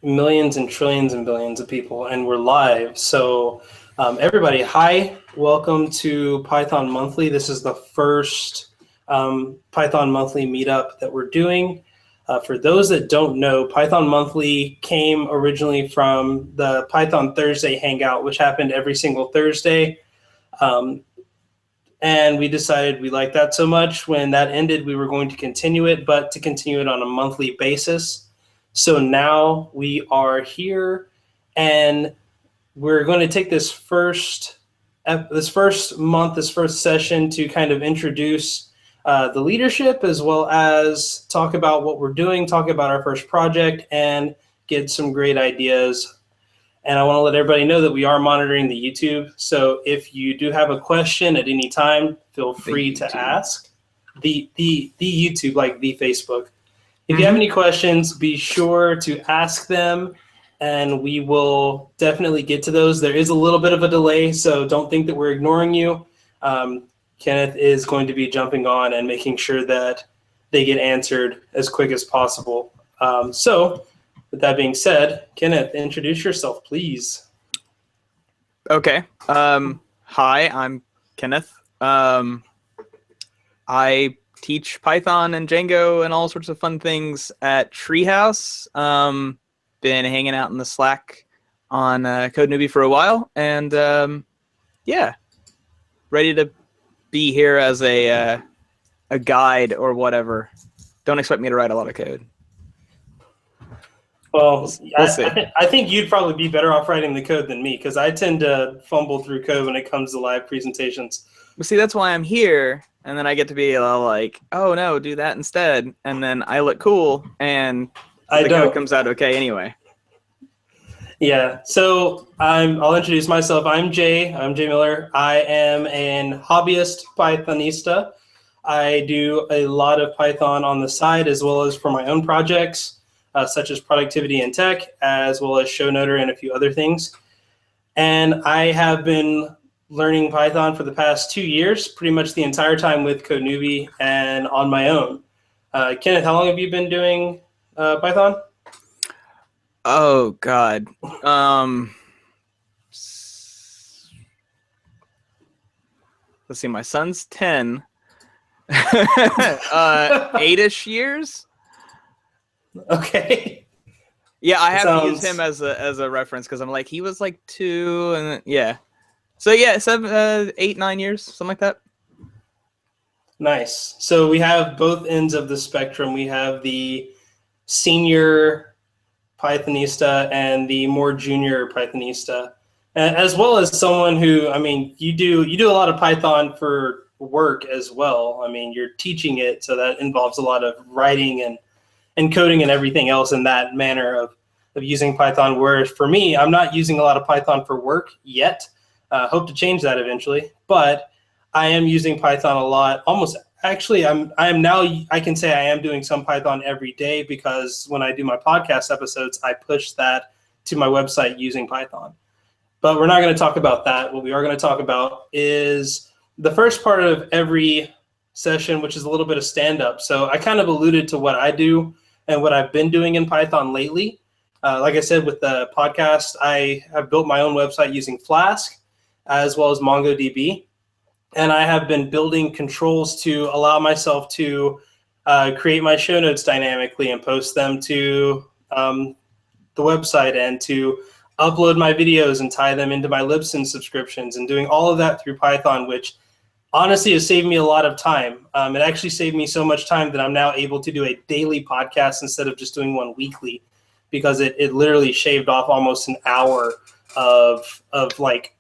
millions and trillions and billions of people, and we're live. So everybody, hi, welcome to Python Monthly. This is the first Python Monthly meetup that we're doing. For those that don't know, Python Monthly came originally from the Python Thursday Hangout, which happened every single Thursday. And we decided we liked that so much. When that ended, we were going to continue it, but to continue it on a monthly basis. So now we are here, and we're going to take this first session to kind of introduce the leadership, as well as talk about what we're doing, talk about our first project, and get some great ideas. And I want to let everybody know that we are monitoring the YouTube. So if you do have a question at any time, feel free to ask. The YouTube, like the Facebook. If you have any questions, be sure to ask them, and we will definitely get to those. There is a little bit of a delay, so don't think that we're ignoring you. Kenneth is going to be jumping on and making sure that they get answered as quick as possible. So with that being said, Kenneth, introduce yourself, please. Okay. Hi, I'm Kenneth. I teach Python and Django and all sorts of fun things at Treehouse. Been hanging out in the Slack on Code Newbie for a while, and yeah, ready to be here as a guide or whatever. Don't expect me to write a lot of code. Well, we'll see. I think you'd probably be better off writing the code than me, because I tend to fumble through code when it comes to live presentations. But see, that's why I'm here, and then I get to be like, oh no, do that instead, and then I look cool, and the code comes out okay anyway. Yeah, so I'll introduce myself. I'm Jay Miller. I am an hobbyist Pythonista. I do a lot of Python on the side, as well as for my own projects. Such as productivity and tech, as well as ShowNoter and a few other things. And I have been learning Python for the past 2 years, pretty much the entire time with Code Newbie and on my own. Kenneth, how long have you been doing Python? Oh, God. Let's see, my son's 10. 8-ish years? Okay. Yeah, I have to use him as a reference, because I'm like, he was like 2, and then, yeah. So yeah, 7, 8, 9 years, something like that. Nice. So we have both ends of the spectrum. We have the senior Pythonista and the more junior Pythonista, as well as someone who, I mean, you do a lot of Python for work as well. I mean, you're teaching it, so that involves a lot of writing and coding and everything else in that manner of using Python. Whereas for me, I'm not using a lot of Python for work yet. Hope to change that eventually. But I am using Python a lot. Almost, actually, I can say I am doing some Python every day, because when I do my podcast episodes, I push that to my website using Python. But we're not going to talk about that. What we are going to talk about is the first part of every session, which is a little bit of stand-up. So I kind of alluded to what I do and what I've been doing in Python lately. Like I said, with the podcast, I have built my own website using Flask, as well as MongoDB. And I have been building controls to allow myself to create my show notes dynamically and post them to the website, and to upload my videos and tie them into my Libsyn subscriptions, and doing all of that through Python, which honestly, it saved me a lot of time. It actually saved me so much time that I'm now able to do a daily podcast instead of just doing one weekly, because it literally shaved off almost an hour of like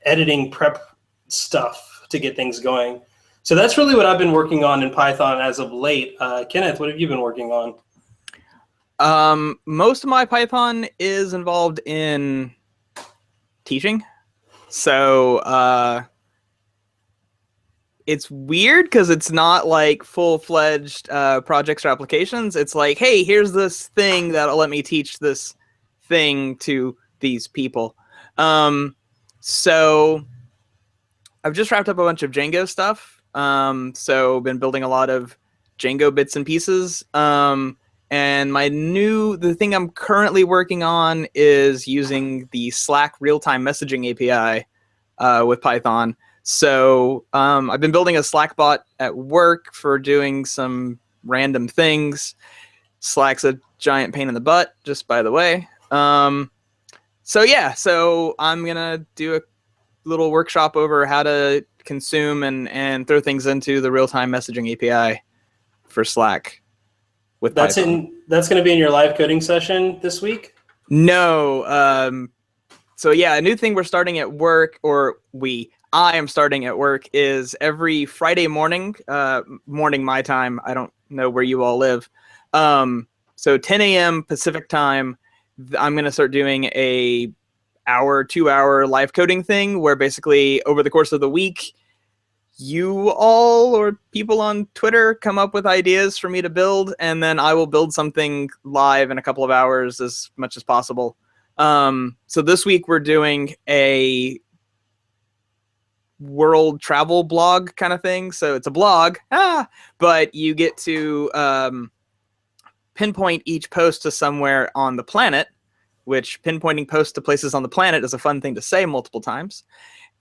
editing prep stuff to get things going. So that's really what I've been working on in Python as of late. Kenneth, what have you been working on? Most of my Python is involved in teaching. So, it's weird, because it's not like full-fledged projects or applications. It's like, hey, here's this thing that'll let me teach this thing to these people. So I've just wrapped up a bunch of Django stuff. So been building a lot of Django bits and pieces. And And the thing I'm currently working on is using the Slack real-time messaging API with Python. So I've been building a Slack bot at work for doing some random things. Slack's a giant pain in the butt, just by the way. So I'm gonna do a little workshop over how to consume and throw things into the real-time messaging API for Slack with Python. That's going to be in your live coding session this week? No. So yeah, a new thing we're starting at work, I am starting at work, is every Friday morning, morning my time. I don't know where you all live. So 10 a.m. Pacific time, I'm going to start doing a 2-hour live coding thing where basically over the course of the week, you all or people on Twitter come up with ideas for me to build, and then I will build something live in a couple of hours as much as possible. So this week we're doing a world travel blog kind of thing. So it's a blog, but you get to pinpoint each post to somewhere on the planet, which pinpointing posts to places on the planet is a fun thing to say multiple times.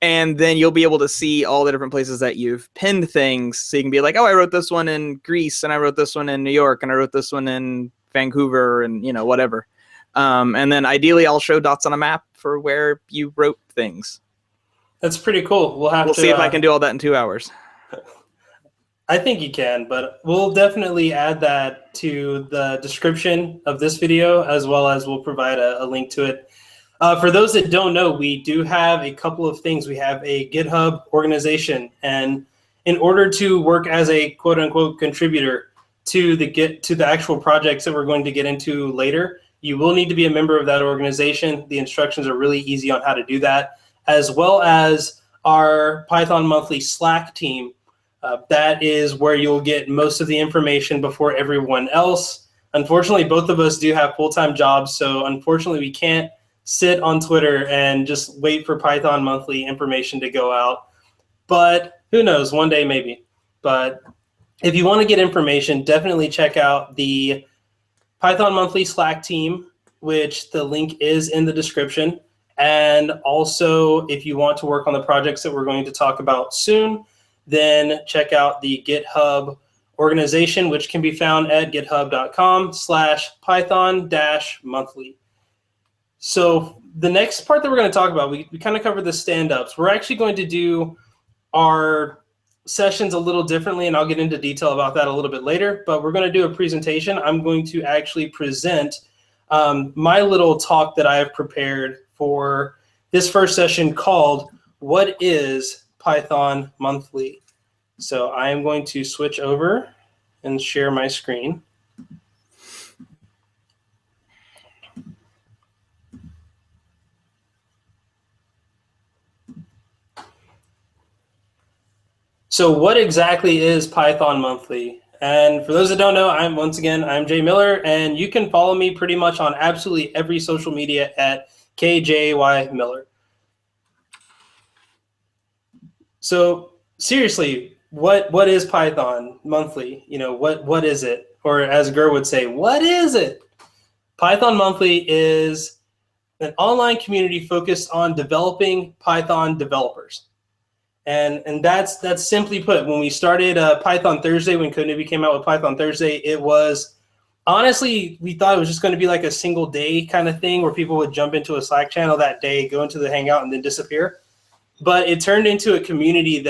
And then you'll be able to see all the different places that you've pinned things. So you can be like, oh, I wrote this one in Greece, and I wrote this one in New York, and I wrote this one in Vancouver, and whatever. And then ideally I'll show dots on a map for where you wrote things. That's pretty cool. We'll see if I can do all that in 2 hours. I think you can, but we'll definitely add that to the description of this video, as well as we'll provide a link to it. For those that don't know, we do have a couple of things. We have a GitHub organization, and in order to work as a quote-unquote contributor to the actual projects that we're going to get into later, you will need to be a member of that organization. The instructions are really easy on how to do that, as well as our Python Monthly Slack team. That is where you'll get most of the information before everyone else. Unfortunately, both of us do have full-time jobs, so unfortunately we can't sit on Twitter and just wait for Python Monthly information to go out. But who knows, one day maybe. But if you want to get information, definitely check out the Python Monthly Slack team, which the link is in the description. And also, if you want to work on the projects that we're going to talk about soon, then check out the GitHub organization, which can be found at github.com/python-monthly. So the next part that we're going to talk about, we kind of covered the stand-ups. We're actually going to do our sessions a little differently, and I'll get into detail about that a little bit later. But we're going to do a presentation. I'm going to actually present my little talk that I have prepared for this first session called What is Python Monthly? So I am going to switch over and share my screen. So what exactly is Python Monthly? And for those that don't know, I'm Jay Miller, and you can follow me pretty much on absolutely every social media at KJY Miller. So seriously, what is Python Monthly? What is it? Or as Gur would say, what is it? Python Monthly is an online community focused on developing Python developers. And that's simply put. When we started Python Thursday, when Code came out with Python Thursday, it was honestly, we thought it was just going to be like a single day kind of thing where people would jump into a Slack channel that day, go into the Hangout, and then disappear. But it turned into a community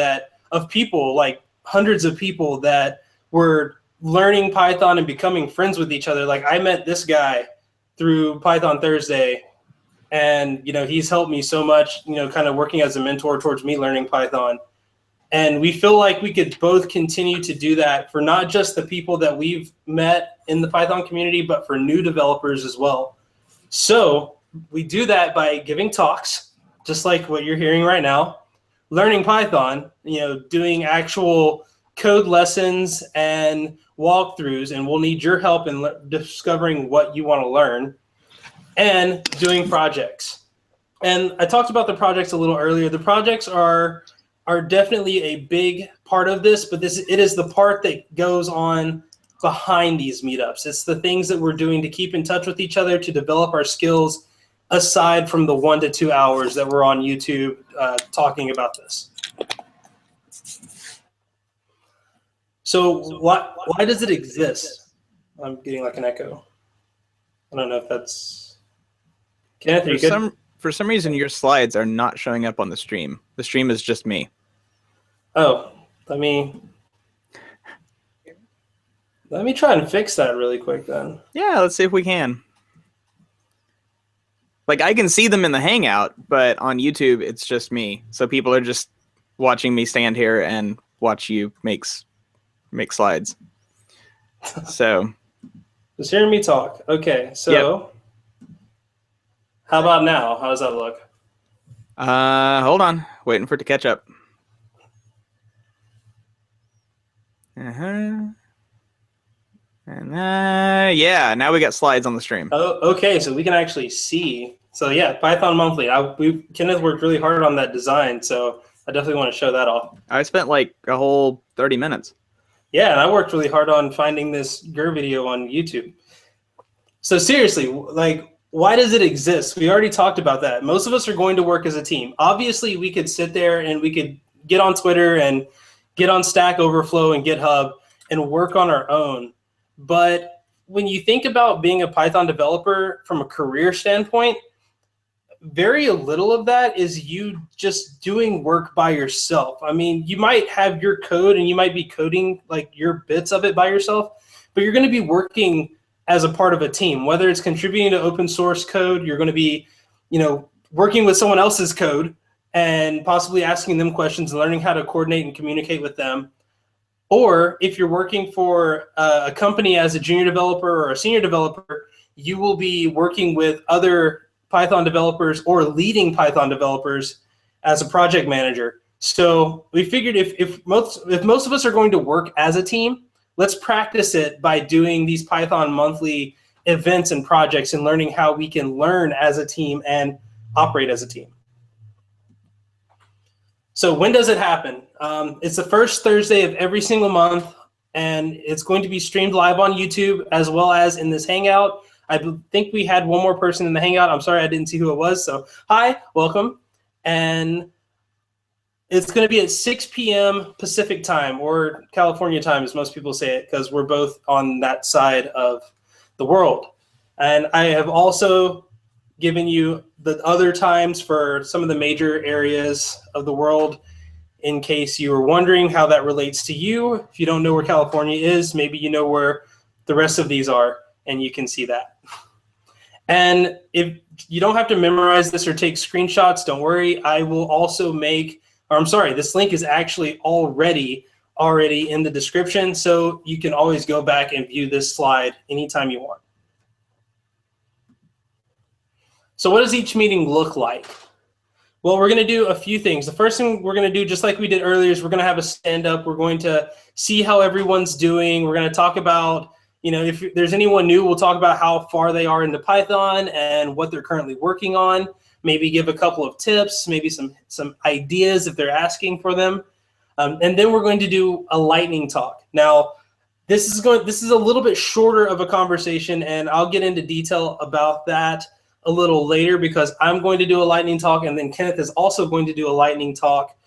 of people, like hundreds of people that were learning Python and becoming friends with each other. Like I met this guy through Python Thursday. And, he's helped me so much, kind of working as a mentor towards me learning Python. And we feel like we could both continue to do that for not just the people that we've met in the Python community, but for new developers as well. So we do that by giving talks, just like what you're hearing right now, learning Python, doing actual code lessons and walkthroughs. And we'll need your help in discovering what you want to learn. And doing projects. And I talked about the projects a little earlier. The projects are definitely a big part of this, but it is the part that goes on behind these meetups. It's the things that we're doing to keep in touch with each other, to develop our skills, aside from the 1 to 2 hours that we're on YouTube talking about this. So why does it exist? I'm getting like an echo. I don't know if that's... Kenneth, are you good? For some reason, your slides are not showing up on the stream. The stream is just me. Oh, let me try and fix that really quick then. Yeah, let's see if we can. Like, I can see them in the Hangout, but on YouTube, it's just me. So people are just watching me stand here and watch you make slides. So. Just hearing me talk. Okay, so How about now? How does that look? Hold on. Waiting for it to catch up. And yeah, now we got slides on the stream. Oh, okay, so we can actually see. So yeah, Python Monthly. Kenneth worked really hard on that design, so I definitely want to show that off. I spent like a whole 30 minutes. Yeah, and I worked really hard on finding this GUR video on YouTube. So seriously, like, why does it exist? We already talked about that. Most of us are going to work as a team. Obviously, we could sit there and we could get on Twitter and get on Stack Overflow and GitHub and work on our own. But when you think about being a Python developer from a career standpoint, very little of that is you just doing work by yourself. I mean, you might have your code and you might be coding like your bits of it by yourself, but you're going to be working as a part of a team. Whether it's contributing to open source code, you're going to be, working with someone else's code and possibly asking them questions and learning how to coordinate and communicate with them. Or if you're working for a company as a junior developer or a senior developer, you will be working with other Python developers or leading Python developers as a project manager. So we figured if most of us are going to work as a team, let's practice it by doing these Python monthly events and projects and learning how we can learn as a team and operate as a team. So when does it happen? It's the first Thursday of every single month, and it's going to be streamed live on YouTube as well as in this Hangout. I think we had one more person in the Hangout. I'm sorry I didn't see who it was. So hi, welcome. And it's going to be at 6 p.m. Pacific time, or California time as most people say it, because we're both on that side of the world. And I have also given you the other times for some of the major areas of the world in case you were wondering how that relates to you. If you don't know where California is, maybe you know where the rest of these are, and you can see that. And if you don't have to memorize this or take screenshots, don't worry. I will also this link is actually already in the description, so you can always go back and view this slide anytime you want. So what does each meeting look like? Well, we're going to do a few things. The first thing we're going to do, just like we did earlier, is we're going to have a stand-up. We're going to see how everyone's doing. We're going to talk about, if there's anyone new, we'll talk about how far they are into Python and what they're currently working on. Maybe give a couple of tips, maybe some ideas if they're asking for them. And then we're going to do a lightning talk. Now, this is a little bit shorter of a conversation, and I'll get into detail about that a little later because I'm going to do a lightning talk, and then Kenneth is also going to do a lightning talk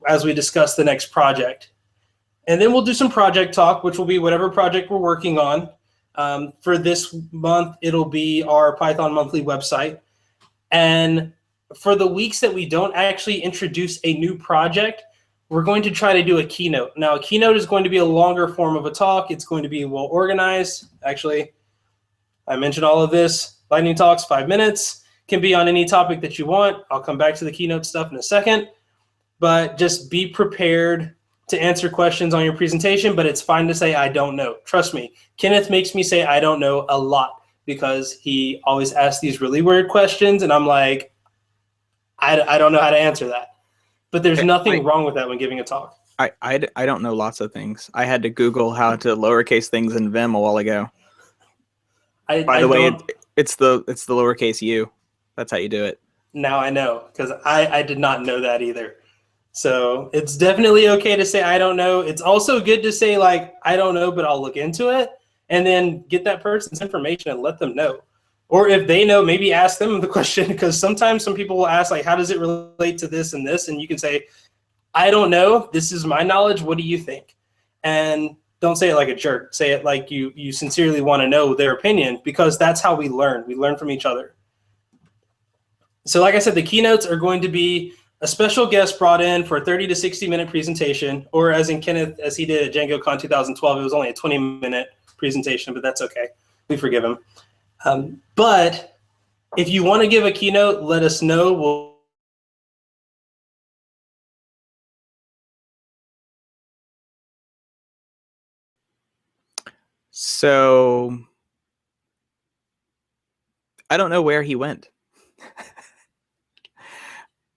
as we discuss the next project. And then we'll do some project talk, which will be whatever project we're working on. For this month, it'll be our Python monthly website. And for the weeks that we don't actually introduce a new project, we're going to try to do a keynote. Now, a keynote is going to be a longer form of a talk. It's going to be well organized. Actually, I mentioned all of this. Lightning talks, 5 minutes. Can be on any topic that you want. I'll come back to the keynote stuff in a second. But just be prepared to answer questions on your presentation, but it's fine to say, I don't know. Trust me, Kenneth makes me say I don't know a lot because he always asks these really weird questions, and I'm like, I don't know how to answer that. But there's nothing wrong with that when giving a talk. I don't know lots of things. I had to Google how to lowercase things in Vim a while ago. By the way, it's the lowercase u. That's how you do it. Now I know, because I did not know that either. So it's definitely okay to say, I don't know. It's also good to say, like, I don't know, but I'll look into it, and then get that person's information and let them know. Or if they know, maybe ask them the question, because sometimes some people will ask, like, how does it relate to this and this? And you can say, I don't know. This is my knowledge. What do you think? And don't say it like a jerk. Say it like you sincerely want to know their opinion, because that's how we learn. We learn from each other. So like I said, the keynotes are going to be a special guest brought in for a 30 to 60-minute presentation, or as in Kenneth, as he did at DjangoCon 2012, it was only a 20-minute presentation, but that's okay. We forgive him. But if you want to give a keynote, let us know. So I don't know where he went.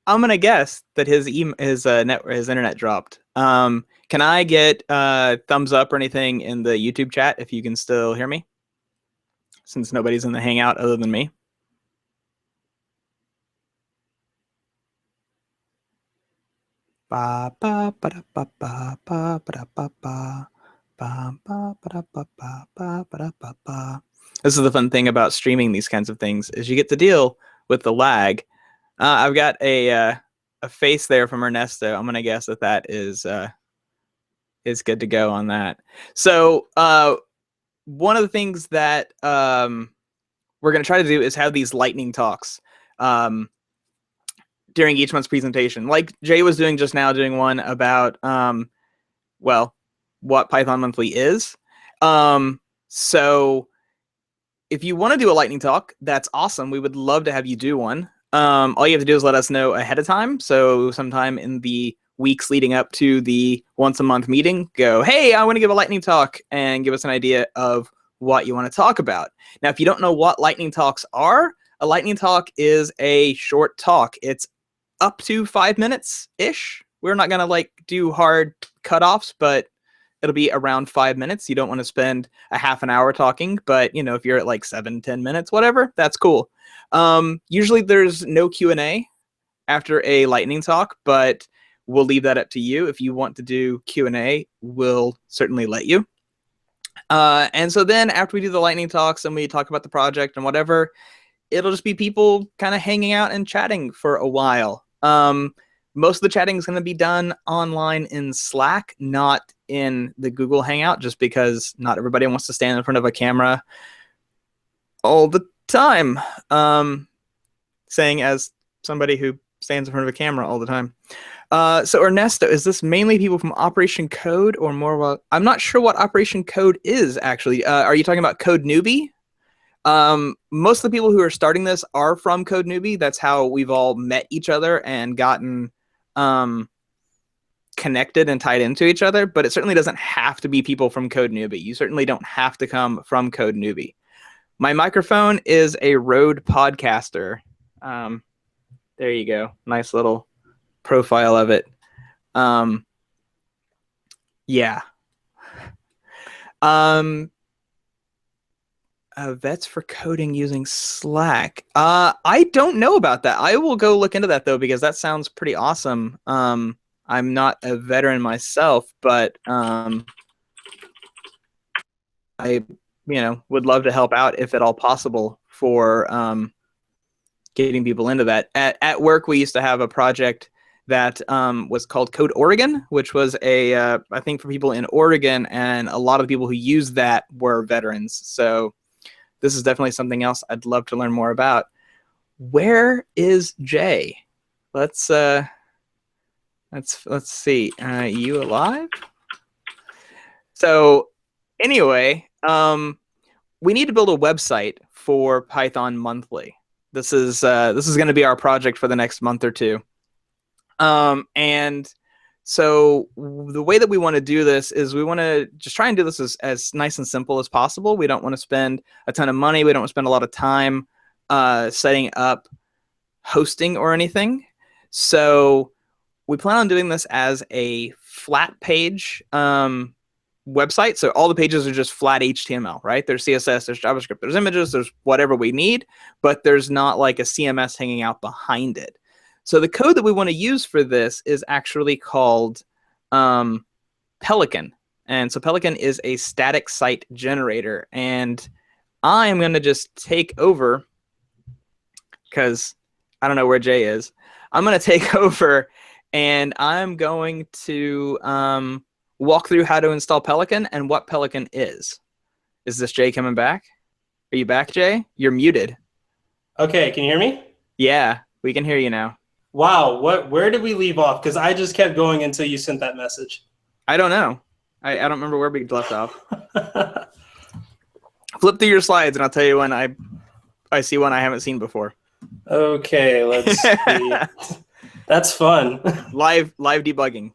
I'm gonna guess that his internet dropped. Can I get thumbs up or anything in the YouTube chat if you can still hear me? Since nobody's in the Hangout other than me. Ba ba ba da ba ba ba ba da ba ba ba ba ba da ba ba ba ba da ba ba. This is the fun thing about streaming these kinds of things, is you get to deal with the lag. I've got a face there from Ernesto. I'm gonna guess that is good to go on that. So one of the things that we're gonna try to do is have these lightning talks during each month's presentation, like Jay was doing just now, doing one about well, what Python Monthly is. So if you want to do a lightning talk, that's awesome. We would love to have you do one. All you have to do is let us know ahead of time. So sometime in the weeks leading up to the once a month meeting, go, hey, I want to give a lightning talk, and give us an idea of what you want to talk about. Now, if you don't know what lightning talks are, a lightning talk is a short talk. It's up to 5 minutes-ish. We're not going to like do hard cutoffs, but it'll be around 5 minutes. You don't want to spend a half an hour talking, but you know, if you're at like 7-10 minutes, whatever, that's cool. Usually there's no Q&A after a lightning talk, but we'll leave that up to you. If you want to do Q&A, we'll certainly let you. And so then after we do the lightning talks and we talk about the project and whatever, it'll just be people kind of hanging out and chatting for a while. Most of the chatting is going to be done online in Slack, not in the Google Hangout, just because not everybody wants to stand in front of a camera all the time. Saying as somebody who stands in front of a camera all the time. So Ernesto, is this mainly people from Operation Code or more about... I'm not sure what Operation Code is, actually. Are you talking about Code Newbie? Most of the people who are starting this are from Code Newbie. That's how we've all met each other and gotten connected and tied into each other, but it certainly doesn't have to be people from Code Newbie. You certainly don't have to come from Code Newbie. My microphone is a Rode Podcaster. There you go. Nice little profile of it. Yeah. Vets for coding using Slack. I don't know about that. I will go look into that though, because that sounds pretty awesome. I'm not a veteran myself, but I would love to help out if at all possible for getting people into that. At work, we used to have a project that was called Code Oregon, which was I think for people in Oregon, and a lot of the people who used that were veterans. So this is definitely something else I'd love to learn more about. Where is Jay? Let's see. You alive? So anyway, we need to build a website for Python Monthly. This is going to be our project for the next month or two. And so the way that we want to do this is we want to just try and do this as nice and simple as possible. We don't want to spend a ton of money. We don't want to spend a lot of time setting up hosting or anything. So we plan on doing this as a flat page website. So all the pages are just flat HTML, right? There's CSS, there's JavaScript, there's images, there's whatever we need, but there's not like a CMS hanging out behind it. So the code that we want to use for this is actually called Pelican. And so Pelican is a static site generator. And I'm going to just take over, because I don't know where Jay is. I'm going to take over, and I'm going to walk through how to install Pelican and what Pelican is. Is this Jay coming back? Are you back, Jay? You're muted. Okay, can you hear me? Yeah, we can hear you now. Wow, where did we leave off? Because I just kept going until you sent that message. I don't know. I don't remember where we left off. Flip through your slides, and I'll tell you when I see one I haven't seen before. Okay, let's see. That's fun. Live debugging.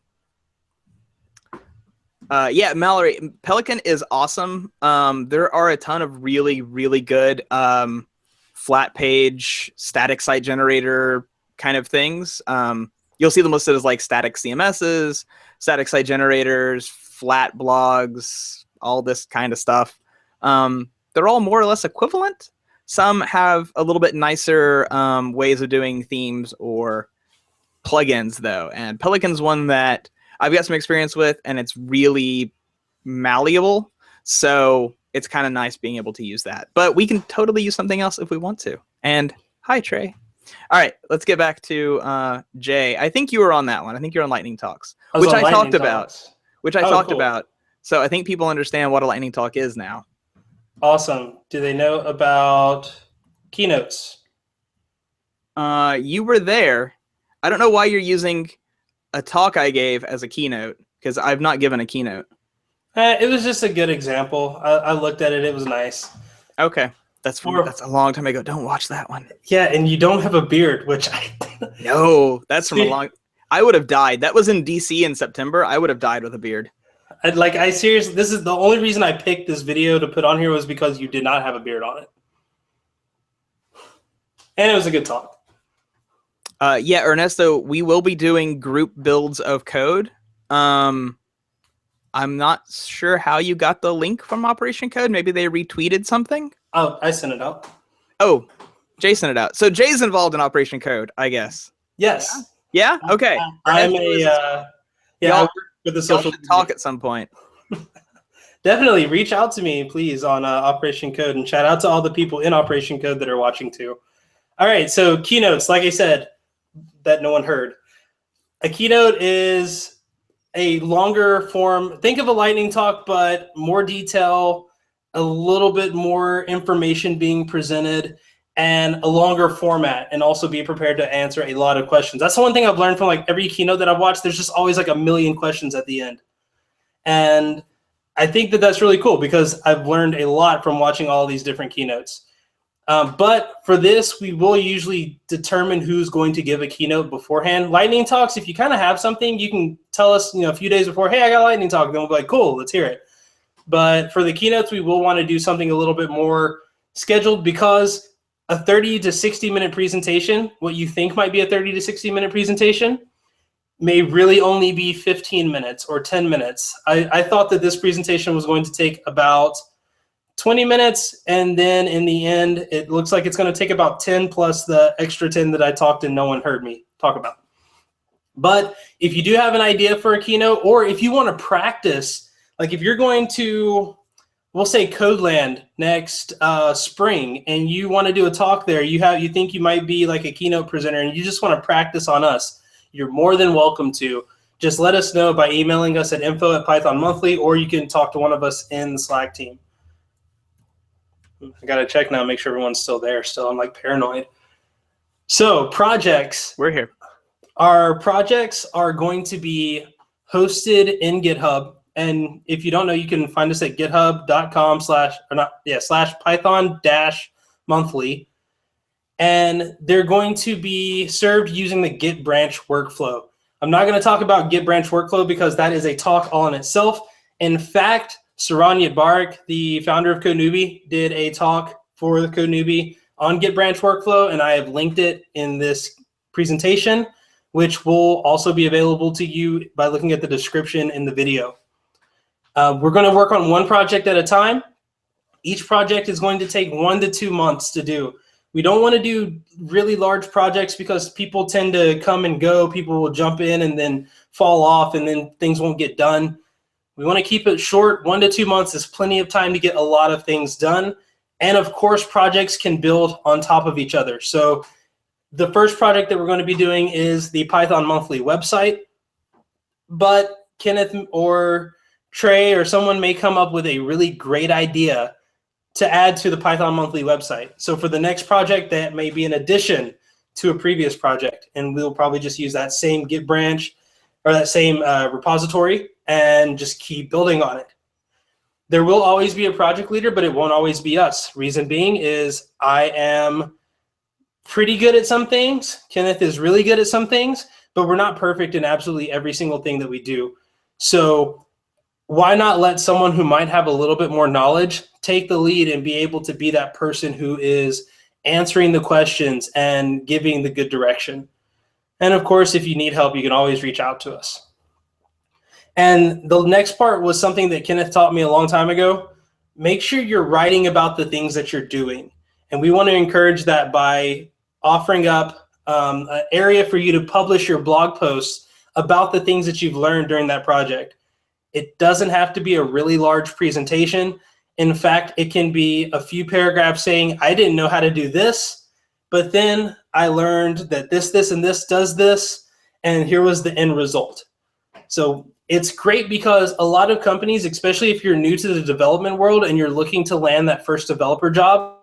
Yeah, Mallory, Pelican is awesome. There are a ton of really, really good flat page, static site generator kind of things. You'll see them listed as like static CMSs, static site generators, flat blogs, all this kind of stuff. They're all more or less equivalent. Some have a little bit nicer ways of doing themes or plugins, though. And Pelican's one that I've got some experience with, and it's really malleable. So it's kind of nice being able to use that. But we can totally use something else if we want to. And hi, Trey. All right, let's get back to Jay. I think you were on that one. I think you're on Lightning Talks, which I talked about. So I think people understand what a Lightning Talk is now. Awesome. Do they know about Keynotes? You were there. I don't know why you're using a talk I gave as a keynote, because I've not given a keynote. It was just a good example. I looked at it. It was nice. Okay. That's a long time ago. Don't watch that one. Yeah, and you don't have a beard, which I... No, that's from a long... I would have died. That was in DC in September. I would have died with a beard. I seriously... This is the only reason I picked this video to put on here was because you did not have a beard on it. And it was a good talk. Yeah, Ernesto, we will be doing group builds of code. I'm not sure how you got the link from Operation Code. Maybe they retweeted something. Oh, I sent it out. Oh, Jay sent it out. So Jay's involved in Operation Code, I guess. Yes. Yeah? Okay. I'm I work with the social talk at some point. Definitely reach out to me, please, on Operation Code, and shout out to all the people in Operation Code that are watching too. All right, so keynotes, like I said, that no one heard. A keynote is a longer form. Think of a lightning talk, but more detail, a little bit more information being presented, and a longer format, and also be prepared to answer a lot of questions. That's the one thing I've learned from like every keynote that I've watched. There's just always like a million questions at the end. And I think that that's really cool because I've learned a lot from watching all these different keynotes. But for this, we will usually determine who's going to give a keynote beforehand. Lightning talks, if you kind of have something, you can tell us, a few days before, hey, I got a lightning talk. Then we'll be like, cool, let's hear it. But for the keynotes, we will want to do something a little bit more scheduled because a 30 to 60 minute presentation, what you think might be a 30 to 60 minute presentation, may really only be 15 minutes or 10 minutes. I thought that this presentation was going to take about 20 minutes, and then in the end, it looks like it's going to take about 10 plus the extra 10 that I talked and no one heard me talk about. But if you do have an idea for a keynote, or if you want to practice, like if you're going to, we'll say Codeland next spring, and you want to do a talk there, you think you might be like a keynote presenter, and you just want to practice on us, you're more than welcome to. Just let us know by emailing us at info@pythonmonthly, or you can talk to one of us in the Slack team. I got to check now, make sure everyone's still there. Still, I'm like paranoid. So projects. We're here. Our projects are going to be hosted in GitHub. And if you don't know, you can find us at github.com/python-monthly. And they're going to be served using the Git branch workflow. I'm not going to talk about Git branch workflow because that is a talk all in itself. In fact, Saran Yitbarek, the founder of CodeNewbie, did a talk for the CodeNewbie on Git branch workflow, and I have linked it in this presentation, which will also be available to you by looking at the description in the video. We're going to work on one project at a time. Each project is going to take 1 to 2 months to do. We don't want to do really large projects because people tend to come and go. People will jump in and then fall off, and then things won't get done. We want to keep it short. 1 to 2 months is plenty of time to get a lot of things done. And of course, projects can build on top of each other. So the first project that we're going to be doing is the Python Monthly website. But Kenneth or Trey or someone may come up with a really great idea to add to the Python Monthly website. So for the next project, that may be an addition to a previous project. And we'll probably just use that same Git branch or that same repository and just keep building on it. There will always be a project leader, but it won't always be us. Reason being is I am pretty good at some things. Kenneth is really good at some things, but we're not perfect in absolutely every single thing that we do. So why not let someone who might have a little bit more knowledge take the lead and be able to be that person who is answering the questions and giving the good direction. And of course, if you need help, you can always reach out to us. And the next part was something that Kenneth taught me a long time ago. Make sure you're writing about the things that you're doing. And we want to encourage that by offering up an area for you to publish your blog posts about the things that you've learned during that project. It doesn't have to be a really large presentation. In fact, it can be a few paragraphs saying, I didn't know how to do this, but then I learned that this, and this does this, and here was the end result. So it's great because a lot of companies, especially if you're new to the development world and you're looking to land that first developer job,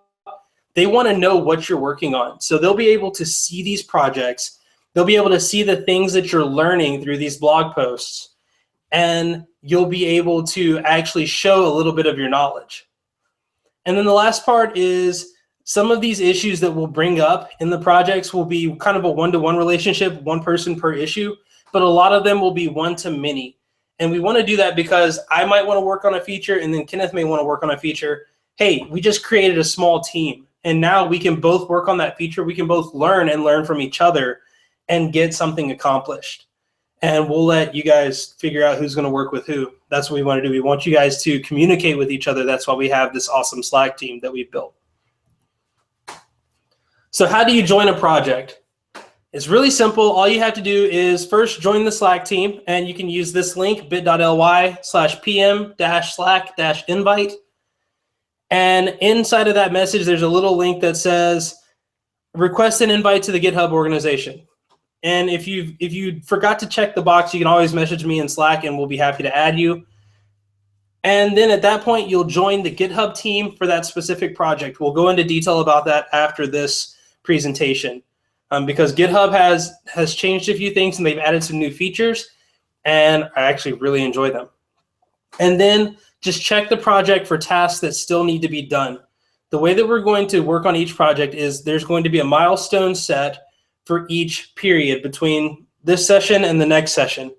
they want to know what you're working on. So they'll be able to see these projects. They'll be able to see the things that you're learning through these blog posts. And you'll be able to actually show a little bit of your knowledge. And then the last part is some of these issues that we'll bring up in the projects will be kind of a one-to-one relationship, one person per issue, but a lot of them will be one-to-many. And we want to do that because I might want to work on a feature and then Kenneth may want to work on a feature. Hey, we just created a small team and now we can both work on that feature. We can both learn and learn from each other and get something accomplished. And we'll let you guys figure out who's going to work with who. That's what we want to do. We want you guys to communicate with each other. That's why we have this awesome Slack team that we've built. So how do you join a project? It's really simple. All you have to do is first join the Slack team, and you can use this link, bit.ly/pm-slack-invite. And inside of that message, there's a little link that says, request an invite to the GitHub organization. And if you forgot to check the box, you can always message me in Slack and we'll be happy to add you. And then at that point, you'll join the GitHub team for that specific project. We'll go into detail about that after this presentation because GitHub has changed a few things and they've added some new features, and I actually really enjoy them. And then just check the project for tasks that still need to be done. The way that we're going to work on each project is there's going to be a milestone set for each period between this session and the next session.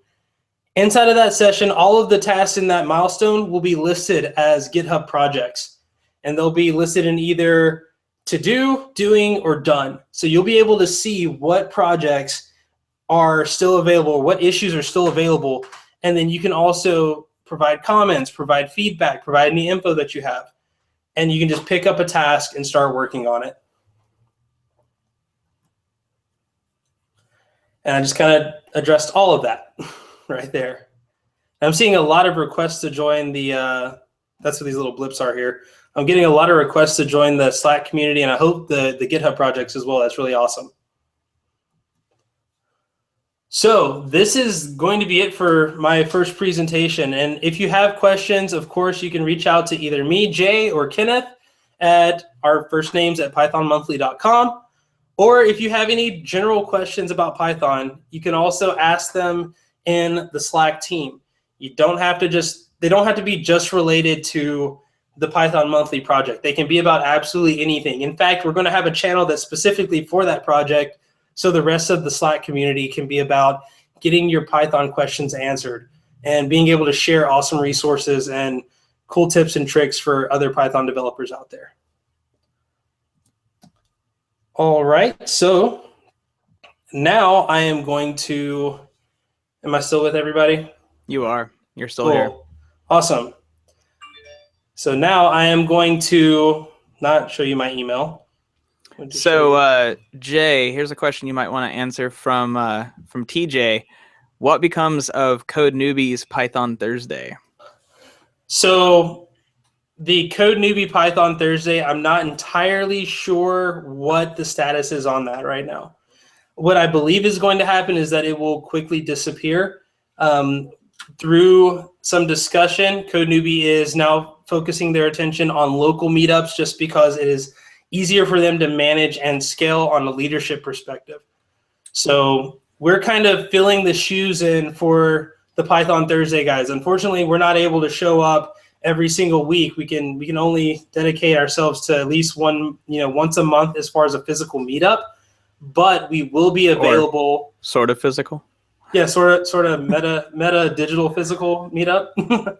Inside of that session, all of the tasks in that milestone will be listed as GitHub projects. And they'll be listed in either to do, doing, or done. So you'll be able to see what projects are still available, what issues are still available. And then you can also provide comments, provide feedback, provide any info that you have. And you can just pick up a task and start working on it. And I just kind of addressed all of that right there. I'm seeing a lot of requests to join the, that's what these little blips are here. I'm getting a lot of requests to join the Slack community, and I hope the GitHub projects as well. That's really awesome. So this is going to be it for my first presentation. And if you have questions, of course, you can reach out to either me, Jay, or Kenneth at our first names at pythonmonthly.com. Or if you have any general questions about Python, you can also ask them in the Slack team. You don't have to they don't have to be just related to the Python Monthly project. They can be about absolutely anything. In fact, we're going to have a channel that's specifically for that project, so the rest of the Slack community can be about getting your Python questions answered and being able to share awesome resources and cool tips and tricks for other Python developers out there. All right, so now I am going to, am I still with everybody? You are. You're still Cool. here. Awesome. So now I am going to not show you my email. So, Jay, here's a question you might want to answer from TJ. What becomes of Code Newbie's Python Thursday? So the Code Newbie Python Thursday, I'm not entirely sure what the status is on that right now. What I believe is going to happen is that it will quickly disappear. Through some discussion, Code Newbie is now focusing their attention on local meetups just because it is easier for them to manage and scale on a leadership perspective. So we're kind of filling the shoes in for the Python Thursday guys. Unfortunately, we're not able to show up every single week. We can only dedicate ourselves to at least once a month as far as a physical meetup, but we will be available. Or sort of physical. Yeah, sort of meta digital physical meetup.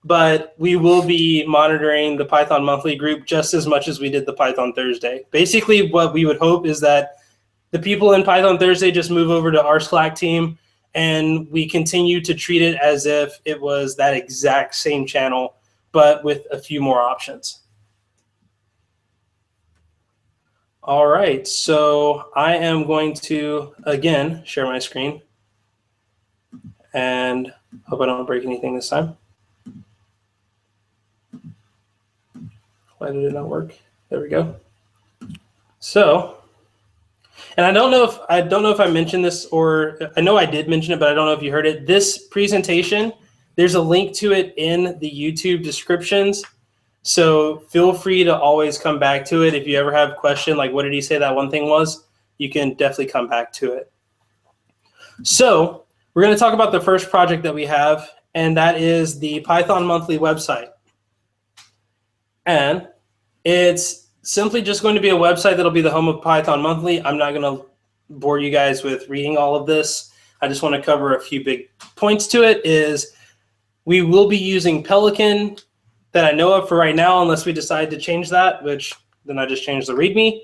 But we will be monitoring the Python monthly group just as much as we did the Python Thursday. Basically, what we would hope is that the people in Python Thursday just move over to our Slack team, and we continue to treat it as if it was that exact same channel, but with a few more options. All right, so I am going to, again, share my screen. And hope I don't break anything this time. Why did it not work? There we go. So, and I don't know if I mentioned this, or I know I did mention it, but I don't know if you heard it. This presentation, there's a link to it in the YouTube descriptions. So feel free to always come back to it. If you ever have a question, like what did he say that one thing was, you can definitely come back to it. So we're going to talk about the first project that we have, and that is the Python monthly website. And it's simply just going to be a website that'll be the home of Python monthly. I'm not going to bore you guys with reading all of this. I just want to cover a few big points to it. Is we will be using Pelican that I know of for right now, unless we decide to change that, which then I just changed the README.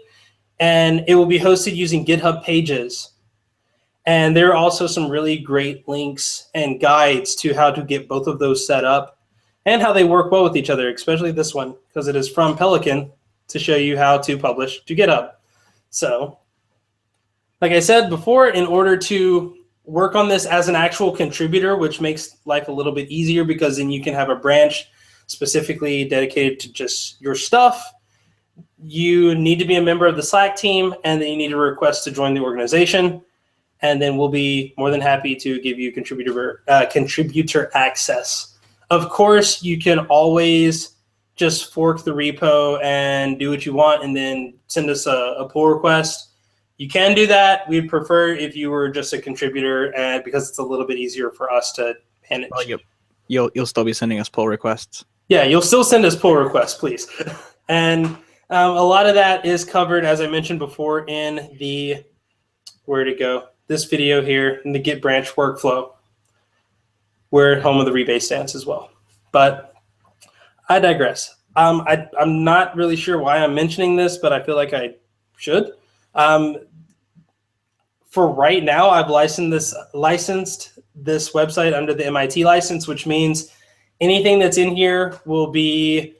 And it will be hosted using GitHub pages. And there are also some really great links and guides to how to get both of those set up and how they work well with each other, especially this one, because it is from Pelican to show you how to publish to GitHub. So, like I said before, in order to work on this as an actual contributor, which makes life a little bit easier because then you can have a branch specifically dedicated to just your stuff, you need to be a member of the Slack team, and then you need a request to join the organization. And then we'll be more than happy to give you contributor access. Of course, you can always just fork the repo and do what you want and then send us a pull request. You can do that. We'd prefer if you were just a contributor, and because it's a little bit easier for us to manage. Well, you'll still be sending us pull requests. Yeah, you'll still send us pull requests, please. And a lot of that is covered, as I mentioned before, in the, where'd it go? This video here in the Git branch workflow. We're home of the rebase stance as well. But I digress. I'm not really sure why I'm mentioning this, but I feel like I should. For right now, I've licensed this website under the MIT license, which means anything that's in here will be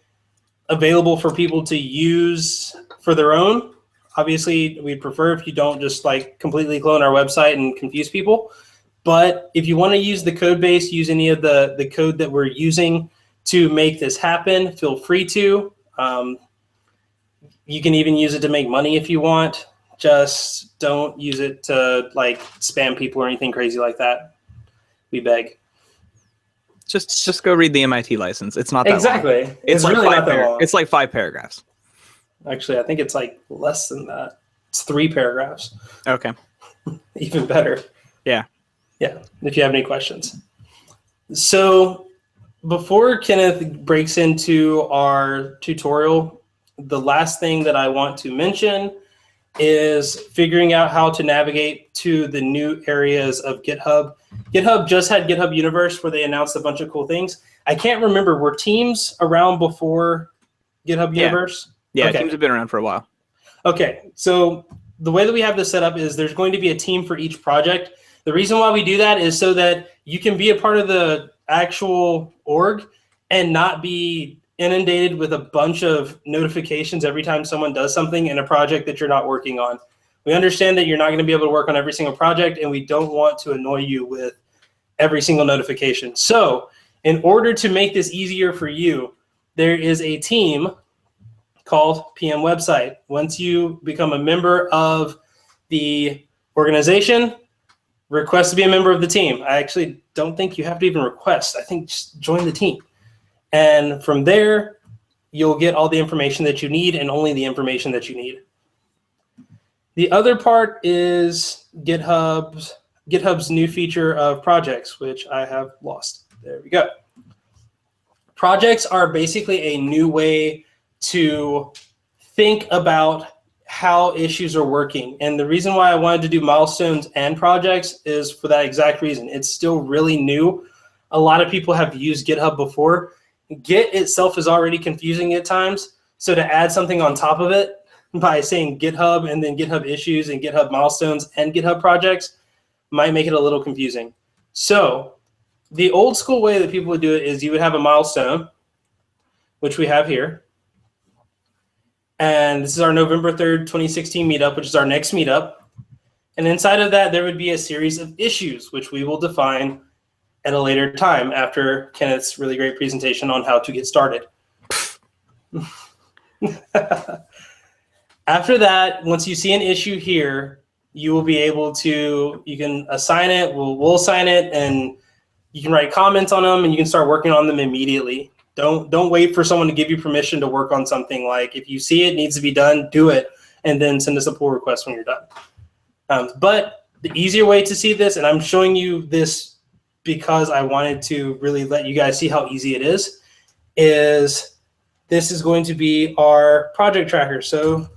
available for people to use for their own. Obviously, we'd prefer if you don't just like completely clone our website and confuse people. But if you want to use the code base, use any of the code that we're using to make this happen, feel free to. You can even use it to make money if you want. Just don't use it to like spam people or anything crazy like that. We beg. Just go read the MIT license. It's not that exactly. long. It's like really not that long. It's like 5 paragraphs. Actually, I think it's like less than that. It's 3 paragraphs. Okay. Even better. Yeah. Yeah, if you have any questions. So before Kenneth breaks into our tutorial, the last thing that I want to mention is figuring out how to navigate to the new areas of GitHub. GitHub just had GitHub Universe where they announced a bunch of cool things. I can't remember, were teams around before GitHub Universe? Yeah, okay. Teams have been around for a while. Okay, so the way that we have this set up is there's going to be a team for each project. The reason why we do that is so that you can be a part of the actual org and not be inundated with a bunch of notifications every time someone does something in a project that you're not working on. We understand that you're not going to be able to work on every single project, and we don't want to annoy you with every single notification. So in order to make this easier for you, there is a team called PM Website. Once you become a member of the organization, request to be a member of the team. I actually don't think you have to even request. I think just join the team. And from there, you'll get all the information that you need and only the information that you need. The other part is GitHub's new feature of projects, which I have lost. There we go. Projects are basically a new way to think about how issues are working. And the reason why I wanted to do milestones and projects is for that exact reason. It's still really new. A lot of people have used GitHub before. Git itself is already confusing at times. So to add something on top of it by saying GitHub and then GitHub issues and GitHub milestones and GitHub projects might make it a little confusing. So the old school way that people would do it is you would have a milestone, which we have here. And this is our November 3rd, 2016 meetup, which is our next meetup. And inside of that, there would be a series of issues, which we will define at a later time after Kenneth's really great presentation on how to get started. After that, once you see an issue here, you will be able to, you can assign it, we'll assign it, and you can write comments on them, and you can start working on them immediately. Don't wait for someone to give you permission to work on something. Like if you see it needs to be done, do it, and then send us a pull request when you're done. But the easier way to see this, and I'm showing you this because I wanted to really let you guys see how easy it is this is going to be our project tracker. So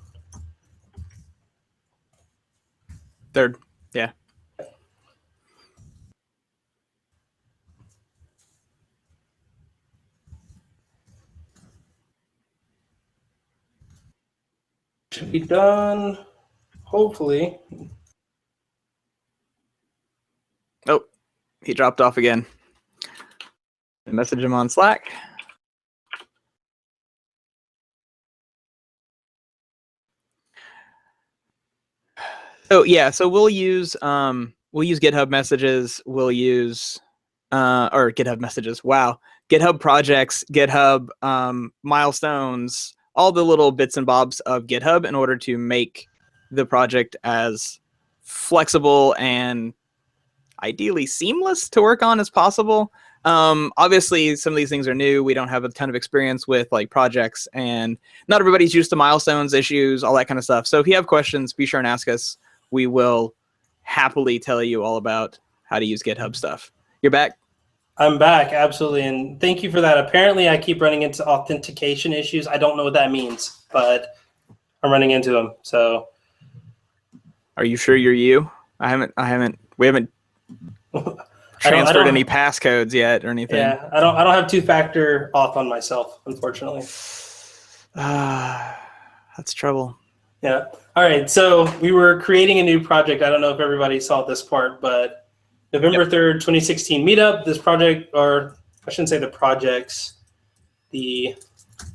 third, yeah. Should be done, hopefully. Oh, he dropped off again. Message him on Slack. So yeah, so we'll use GitHub messages. We'll use or GitHub messages. Wow, GitHub projects, GitHub milestones, all the little bits and bobs of GitHub in order to make the project as flexible and ideally seamless to work on as possible. Obviously, some of these things are new. We don't have a ton of experience with like projects, and not everybody's used to milestones, issues, all that kind of stuff. So if you have questions, be sure and ask us. We will happily tell you all about how to use GitHub stuff. You're back? I'm back, absolutely, and thank you for that. Apparently, I keep running into authentication issues. I don't know what that means, but I'm running into them. So, are you sure you're you? We haven't transferred any passcodes yet or anything. Yeah, I don't have two-factor auth on myself, unfortunately. That's trouble. Yeah. All right. So we were creating a new project. I don't know if everybody saw this part, but November 3rd, 2016 meetup. This project, or I shouldn't say the projects, the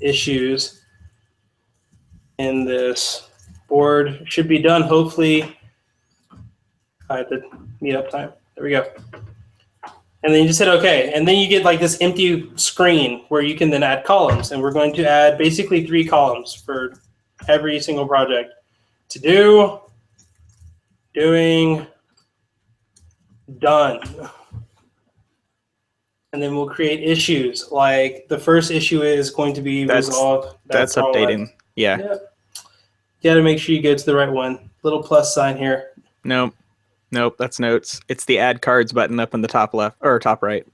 issues in this board should be done hopefully by the meetup time. There we go. And then you just hit OK. And then you get like this empty screen where you can then add columns. And we're going to add basically 3 columns for every single project. To do, doing, done. And then we'll create issues. Like the first issue is going to be resolved. That's updating. Yeah. You got to make sure you go to the right one. Little plus sign here. Nope, that's notes. It's the add cards button up in the top left or top right.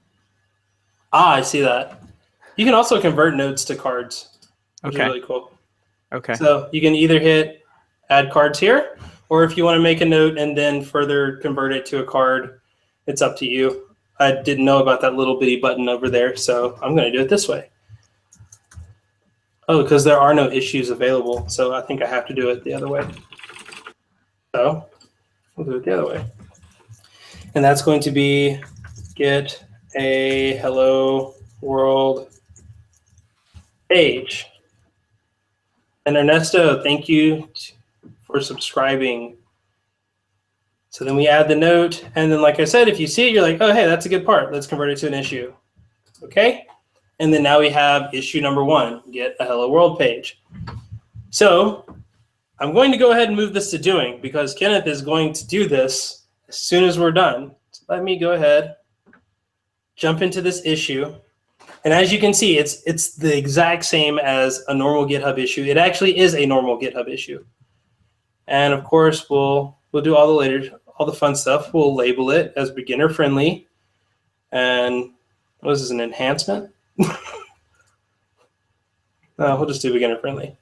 Ah, I see that. You can also convert notes to cards, which is really cool. Okay. So you can either hit add cards here, or if you want to make a note and then further convert it to a card, it's up to you. I didn't know about that little bitty button over there, so I'm going to do it this way. Oh, because there are no issues available, so I think I have to do it the other way. So we'll do it the other way. And that's going to be get a hello world page. And Ernesto, thank you for subscribing. So then we add the note, and then like I said, if you see it, you're like, oh, hey, that's a good part. Let's convert it to an issue. Okay? And then now we have issue number 1, get a hello world page. So I'm going to go ahead and move this to doing because Kenneth is going to do this as soon as we're done. So let me go ahead, jump into this issue. And as you can see, it's the exact same as a normal GitHub issue. It actually is a normal GitHub issue. And of course, we'll do all the fun stuff. We'll label it as beginner friendly. And what is this, an enhancement? No, we'll just do beginner friendly.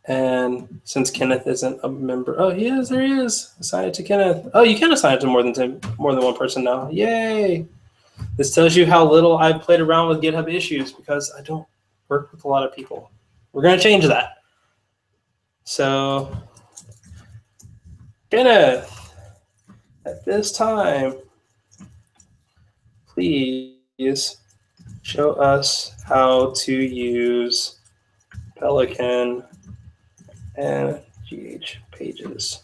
And since Kenneth isn't a member, oh, he is, there he is. Assign it to Kenneth. Oh, you can assign it to more than one person now. Yay. This tells you how little I've played around with GitHub issues because I don't work with a lot of people. We're going to change that. So, Kenneth, at this time, please show us how to use Pelican and GH pages.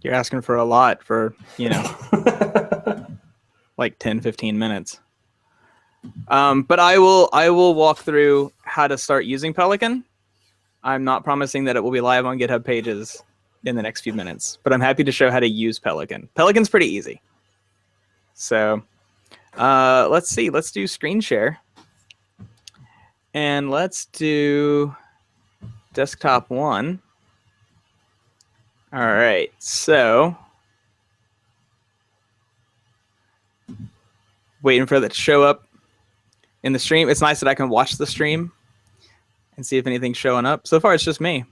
You're asking for a lot for, like 10, 15 minutes. But I will walk through how to start using Pelican. I'm not promising that it will be live on GitHub pages in the next few minutes, but I'm happy to show how to use Pelican. Pelican's pretty easy. So let's see. Let's do screen share. And let's do desktop 1. All right, so waiting for that to show up in the stream. It's nice that I can watch the stream and see if anything's showing up. So far, it's just me.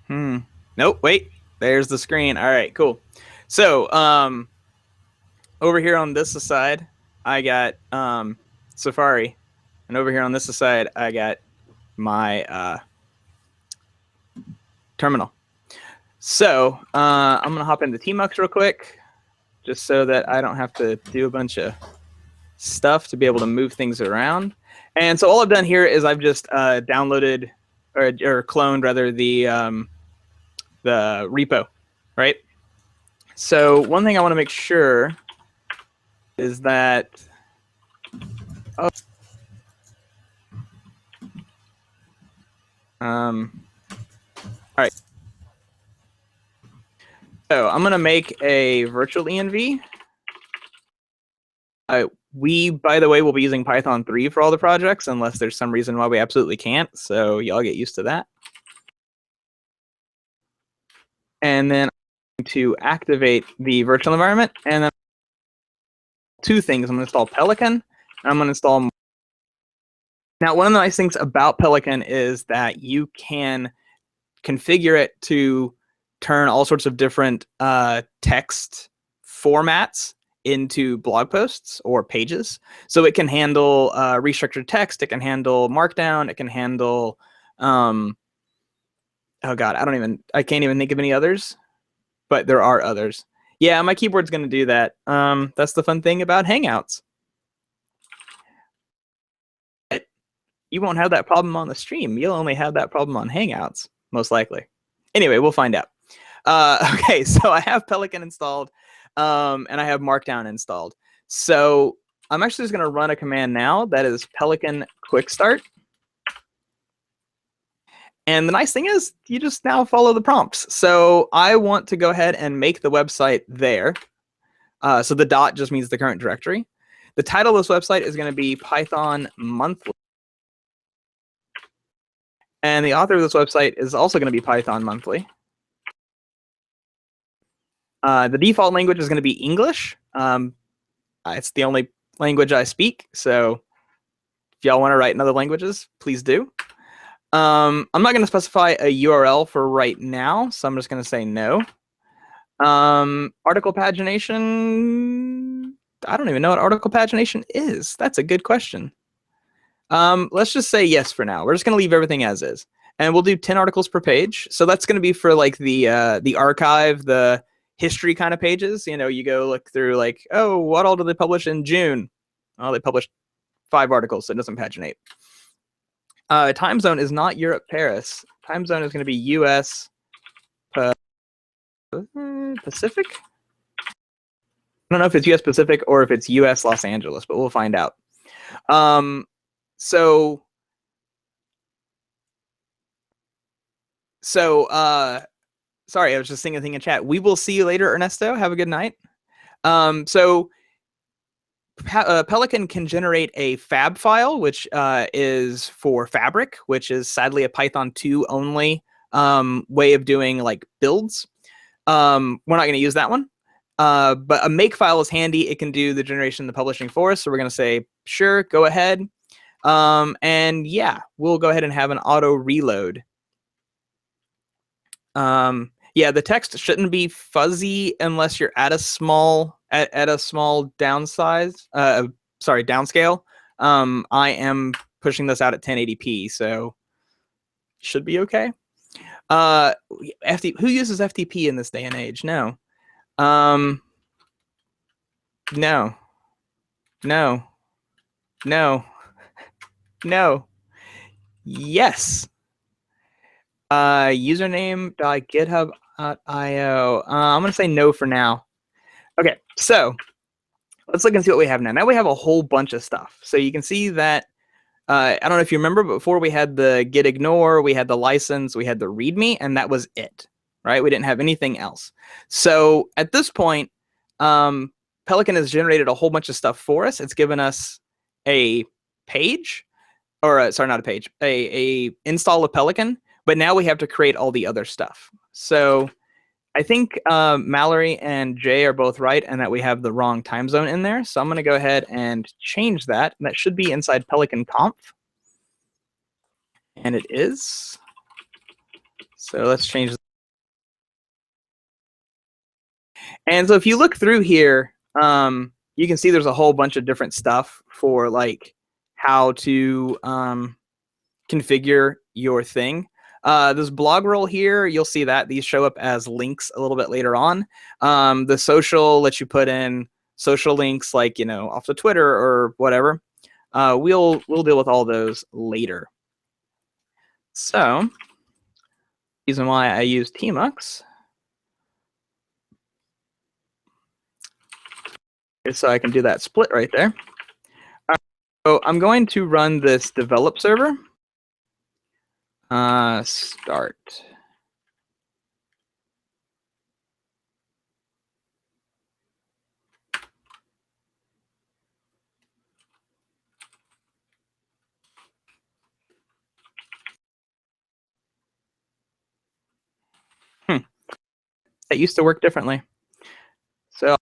Nope, wait, there's the screen. All right, cool. So over here on this side, I got Safari. And over here on this side, I got my terminal. So I'm going to hop into Tmux real quick, just so that I don't have to do a bunch of stuff to be able to move things around. And so all I've done here is I've just downloaded or cloned rather the repo, right? So one thing I want to make sure is that all right. So I'm going to make a virtual env. We, by the way, will be using Python 3 for all the projects, unless there's some reason why we absolutely can't. So y'all get used to that. And then I'm going to activate the virtual environment. And then 2 things. I'm going to install Pelican, and I'm going to install. Now, one of the nice things about Pelican is that you can configure it to turn all sorts of different text formats into blog posts or pages. So it can handle restructured text. It can handle Markdown. It can handle, oh God, I can't even think of any others, but there are others. Yeah, my keyboard's going to do that. That's the fun thing about Hangouts. You won't have that problem on the stream. You'll only have that problem on Hangouts, most likely. Anyway, we'll find out. Okay, so I have Pelican installed, and I have Markdown installed. So I'm actually just going to run a command now that is Pelican quick start. And the nice thing is you just now follow the prompts. So I want to go ahead and make the website there. So the dot just means the current directory. The title of this website is going to be Python Monthly. And the author of this website is also going to be Python Monthly. The default language is going to be English. It's the only language I speak. So if y'all want to write in other languages, please do. I'm not going to specify a URL for right now, so I'm just going to say no. Article pagination, I don't even know what article pagination is. That's a good question. Let's just say yes for now. We're just going to leave everything as is. And we'll do 10 articles per page. So that's going to be for like the archive, the history kind of pages. You know, you go look through like, oh, what all did they publish in June? Oh, they published 5 articles, so it doesn't paginate. Time zone is not Europe, Paris. Time zone is going to be US Pacific. I don't know if it's US Pacific or if it's US Los Angeles, but we'll find out. Sorry, I was just seeing a thing in chat. We will see you later, Ernesto. Have a good night. Pelican can generate a fab file, which is for Fabric, which is sadly a Python 2 only way of doing like builds. We're not going to use that one. But a make file is handy. It can do the generation and the publishing for us. So we're going to say, sure, go ahead. And yeah, we'll go ahead and have an auto reload. Yeah, the text shouldn't be fuzzy unless you're at a small downscale. I am pushing this out at 1080p, so should be okay. Who uses FTP in this day and age? No. No. Yes. Username.github.io. I'm going to say no for now. Okay, so let's look and see what we have now. Now we have a whole bunch of stuff. So you can see that, I don't know if you remember, but before we had the git ignore, we had the license, we had the readme, and that was it, right? We didn't have anything else. So at this point, Pelican has generated a whole bunch of stuff for us. It's given us a page, or sorry, not a page, a install of Pelican. But now we have to create all the other stuff. So I think Mallory and Jay are both right, and that we have the wrong time zone in there. So I'm going to go ahead and change that. And that should be inside Pelican conf. And it is. So let's change. And so if you look through here, you can see there's a whole bunch of different stuff for like how to configure your thing. This blog roll here, you'll see that these show up as links a little bit later on. The social lets you put in social links, like, you know, off the Twitter or whatever. We'll deal with all those later. So, reason why I use tmux is so I can do that split right there. So I'm going to run this develop server. Start. That used to work differently. So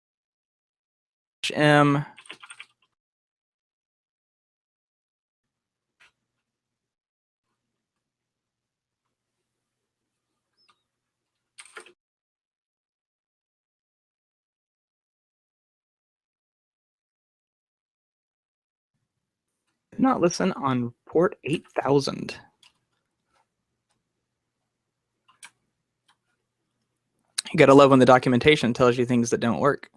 m not listen on port 8000. You gotta love when the documentation tells you things that don't work.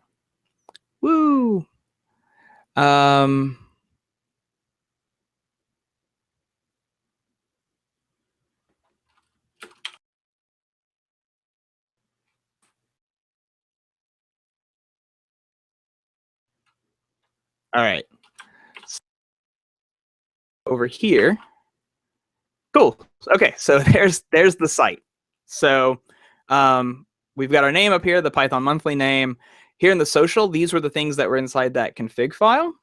Woo! All right. Over here. Cool. Okay, so there's the site. So we've got our name up here, the Python monthly name. Here in the social, these were the things that were inside that config file.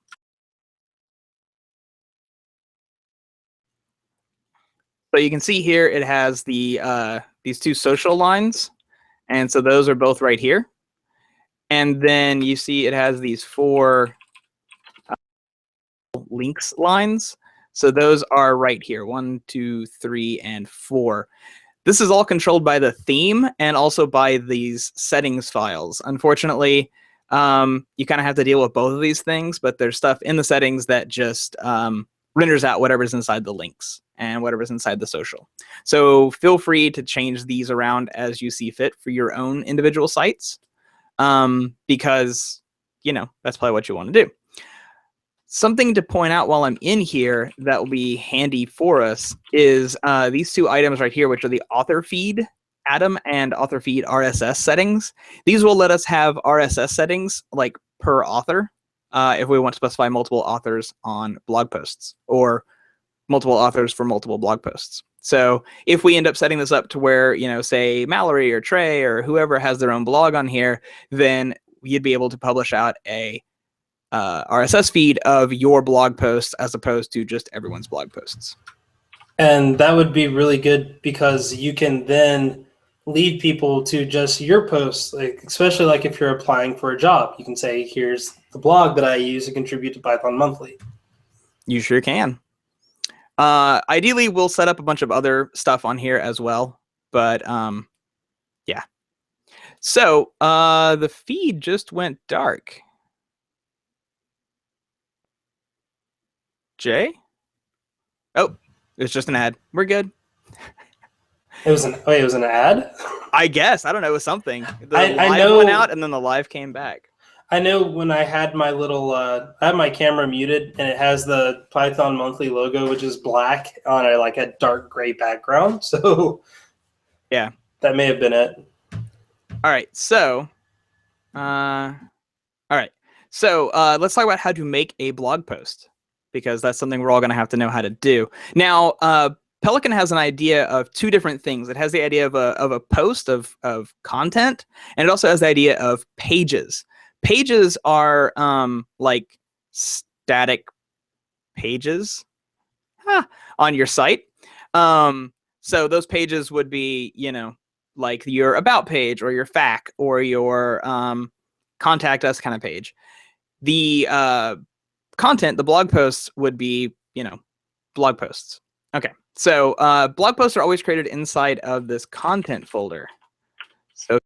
So you can see here it has the these 2 social lines, and so those are both right here. And then you see it has these 4 links lines. So those are right here, 1, 2, 3, and 4. This is all controlled by the theme and also by these settings files. Unfortunately, you kind of have to deal with both of these things, but there's stuff in the settings that just renders out whatever's inside the links and whatever's inside the social. So feel free to change these around as you see fit for your own individual sites. because, that's probably what you want to do. Something to point out while I'm in here that will be handy for us is these two items right here, which are the author feed Atom and author feed RSS settings. These will let us have RSS settings like per author if we want to specify multiple authors on blog posts or multiple authors for multiple blog posts. So if we end up setting this up to where, say Mallory or Trey or whoever has their own blog on here, then you'd be able to publish out a RSS feed of your blog posts as opposed to just everyone's blog posts. And that would be really good because you can then lead people to just your posts, like especially like if you're applying for a job. You can say, here's the blog that I use to contribute to Python Monthly. You sure can. Ideally, we'll set up a bunch of other stuff on here as well. But yeah. So the feed just went dark. Jay? Oh, it's just an ad. We're good. It was an ad? I guess. I don't know. It was something. The I live went out and then the live came back. I know when I had my little, I had my camera muted and it has the Python Monthly logo, which is black on a dark gray background. So yeah, that may have been it. All right. So, let's talk about how to make a blog post because that's something we're all going to have to know how to do. Now, Pelican has an idea of two different things. It has the idea of a post of content, and it also has the idea of pages. Pages are like static pages on your site. So those pages would be, like your about page or your FAQ or your contact us kind of page. The content, the blog posts would be, blog posts. Okay. So blog posts are always created inside of this content folder. So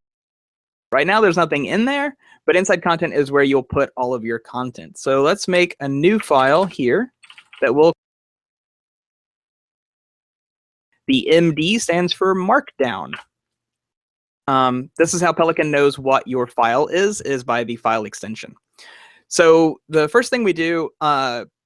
right now there's nothing in there, but inside content is where you'll put all of your content. So let's make a new file here that will. The MD stands for Markdown. This is how Pelican knows what your file is by the file extension. So the first thing we do,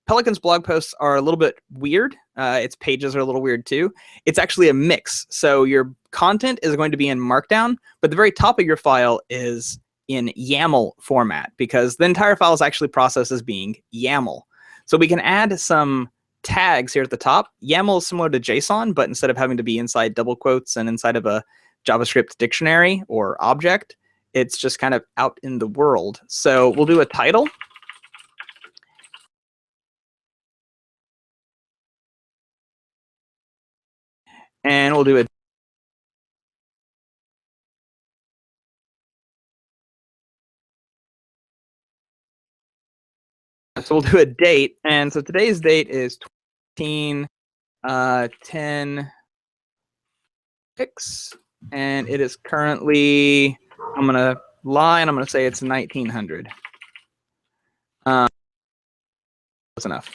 Pelican's blog posts are a little bit weird. Its pages are a little weird too. It's actually a mix. So your content is going to be in Markdown, but the very top of your file is in YAML format because the entire file is actually processed as being YAML. So we can add some tags here at the top. YAML is similar to JSON, but instead of having to be inside double quotes and inside of a JavaScript dictionary or object, it's just kind of out in the world. So we'll do a title. And we'll do a so we'll do a date. And so today's date is 10/6, and it is currently, I'm gonna lie and I'm gonna say it's 1900. That's enough.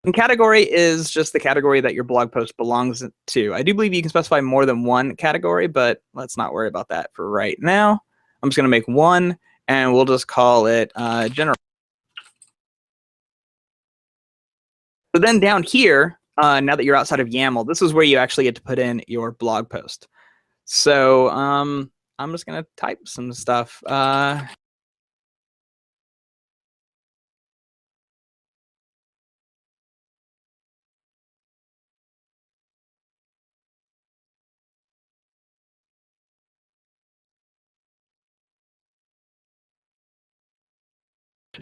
And category is just the category that your blog post belongs to. I do believe you can specify more than one category, but let's not worry about that for right now. I'm just going to make one, and we'll just call it general. So then down here, now that you're outside of YAML, this is where you actually get to put in your blog post. So I'm just going to type some stuff.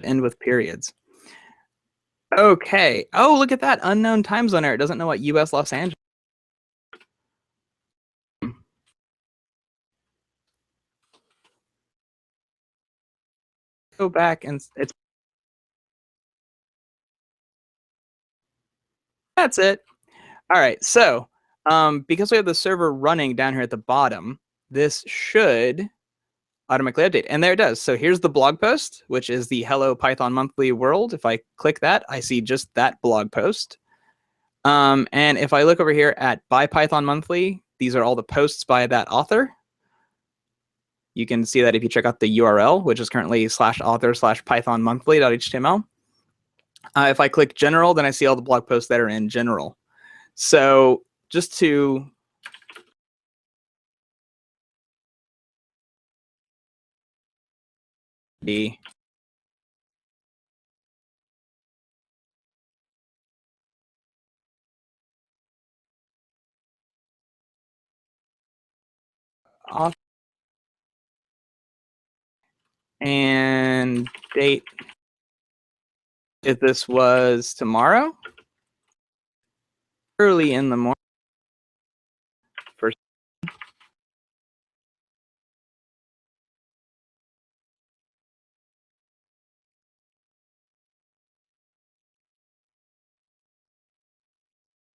End with periods. Okay. Oh, look at that. Unknown time zone error. It doesn't know what US Los Angeles. Go back and it's. That's it. All right. So because we have the server running down here at the bottom, this should automatically update. And there it does. So here's the blog post, which is the Hello Python Monthly World. If I click that, I see just that blog post. And if I look over here at By Python Monthly, these are all the posts by that author. You can see that if you check out the URL, which is currently /author/pythonmonthly.html. If I click general, then I see all the blog posts that are in general. So just to be off and date, if this was tomorrow, early in the morning, first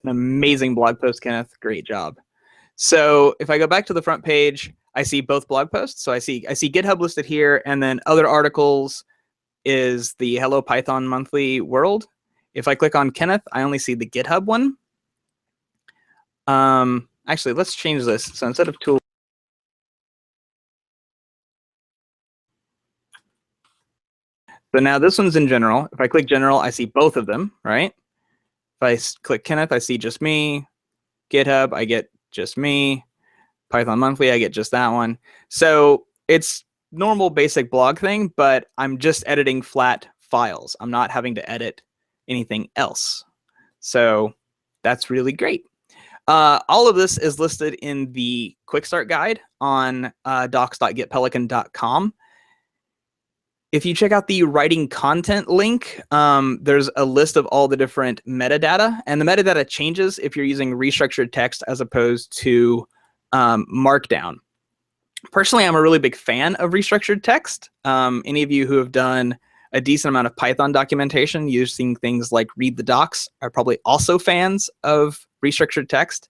an amazing blog post, Kenneth. Great job. So if I go back to the front page, I see both blog posts. So I see GitHub listed here, and then other articles is the Hello Python Monthly World. If I click on Kenneth, I only see the GitHub one. Actually, let's change this. So instead of tool, so now this one's in general. If I click general, I see both of them, right? If I click Kenneth, I see just me. GitHub, I get just me. Python Monthly, I get just that one. So it's normal basic blog thing, but I'm just editing flat files. I'm not having to edit anything else. So that's really great. All of this is listed in the quick start guide on docs.getpelican.com. If you check out the writing content link, there's a list of all the different metadata, and the metadata changes if you're using restructured text as opposed to Markdown. Personally, I'm a really big fan of restructured text. Any of you who have done a decent amount of Python documentation using things like read the docs are probably also fans of restructured text.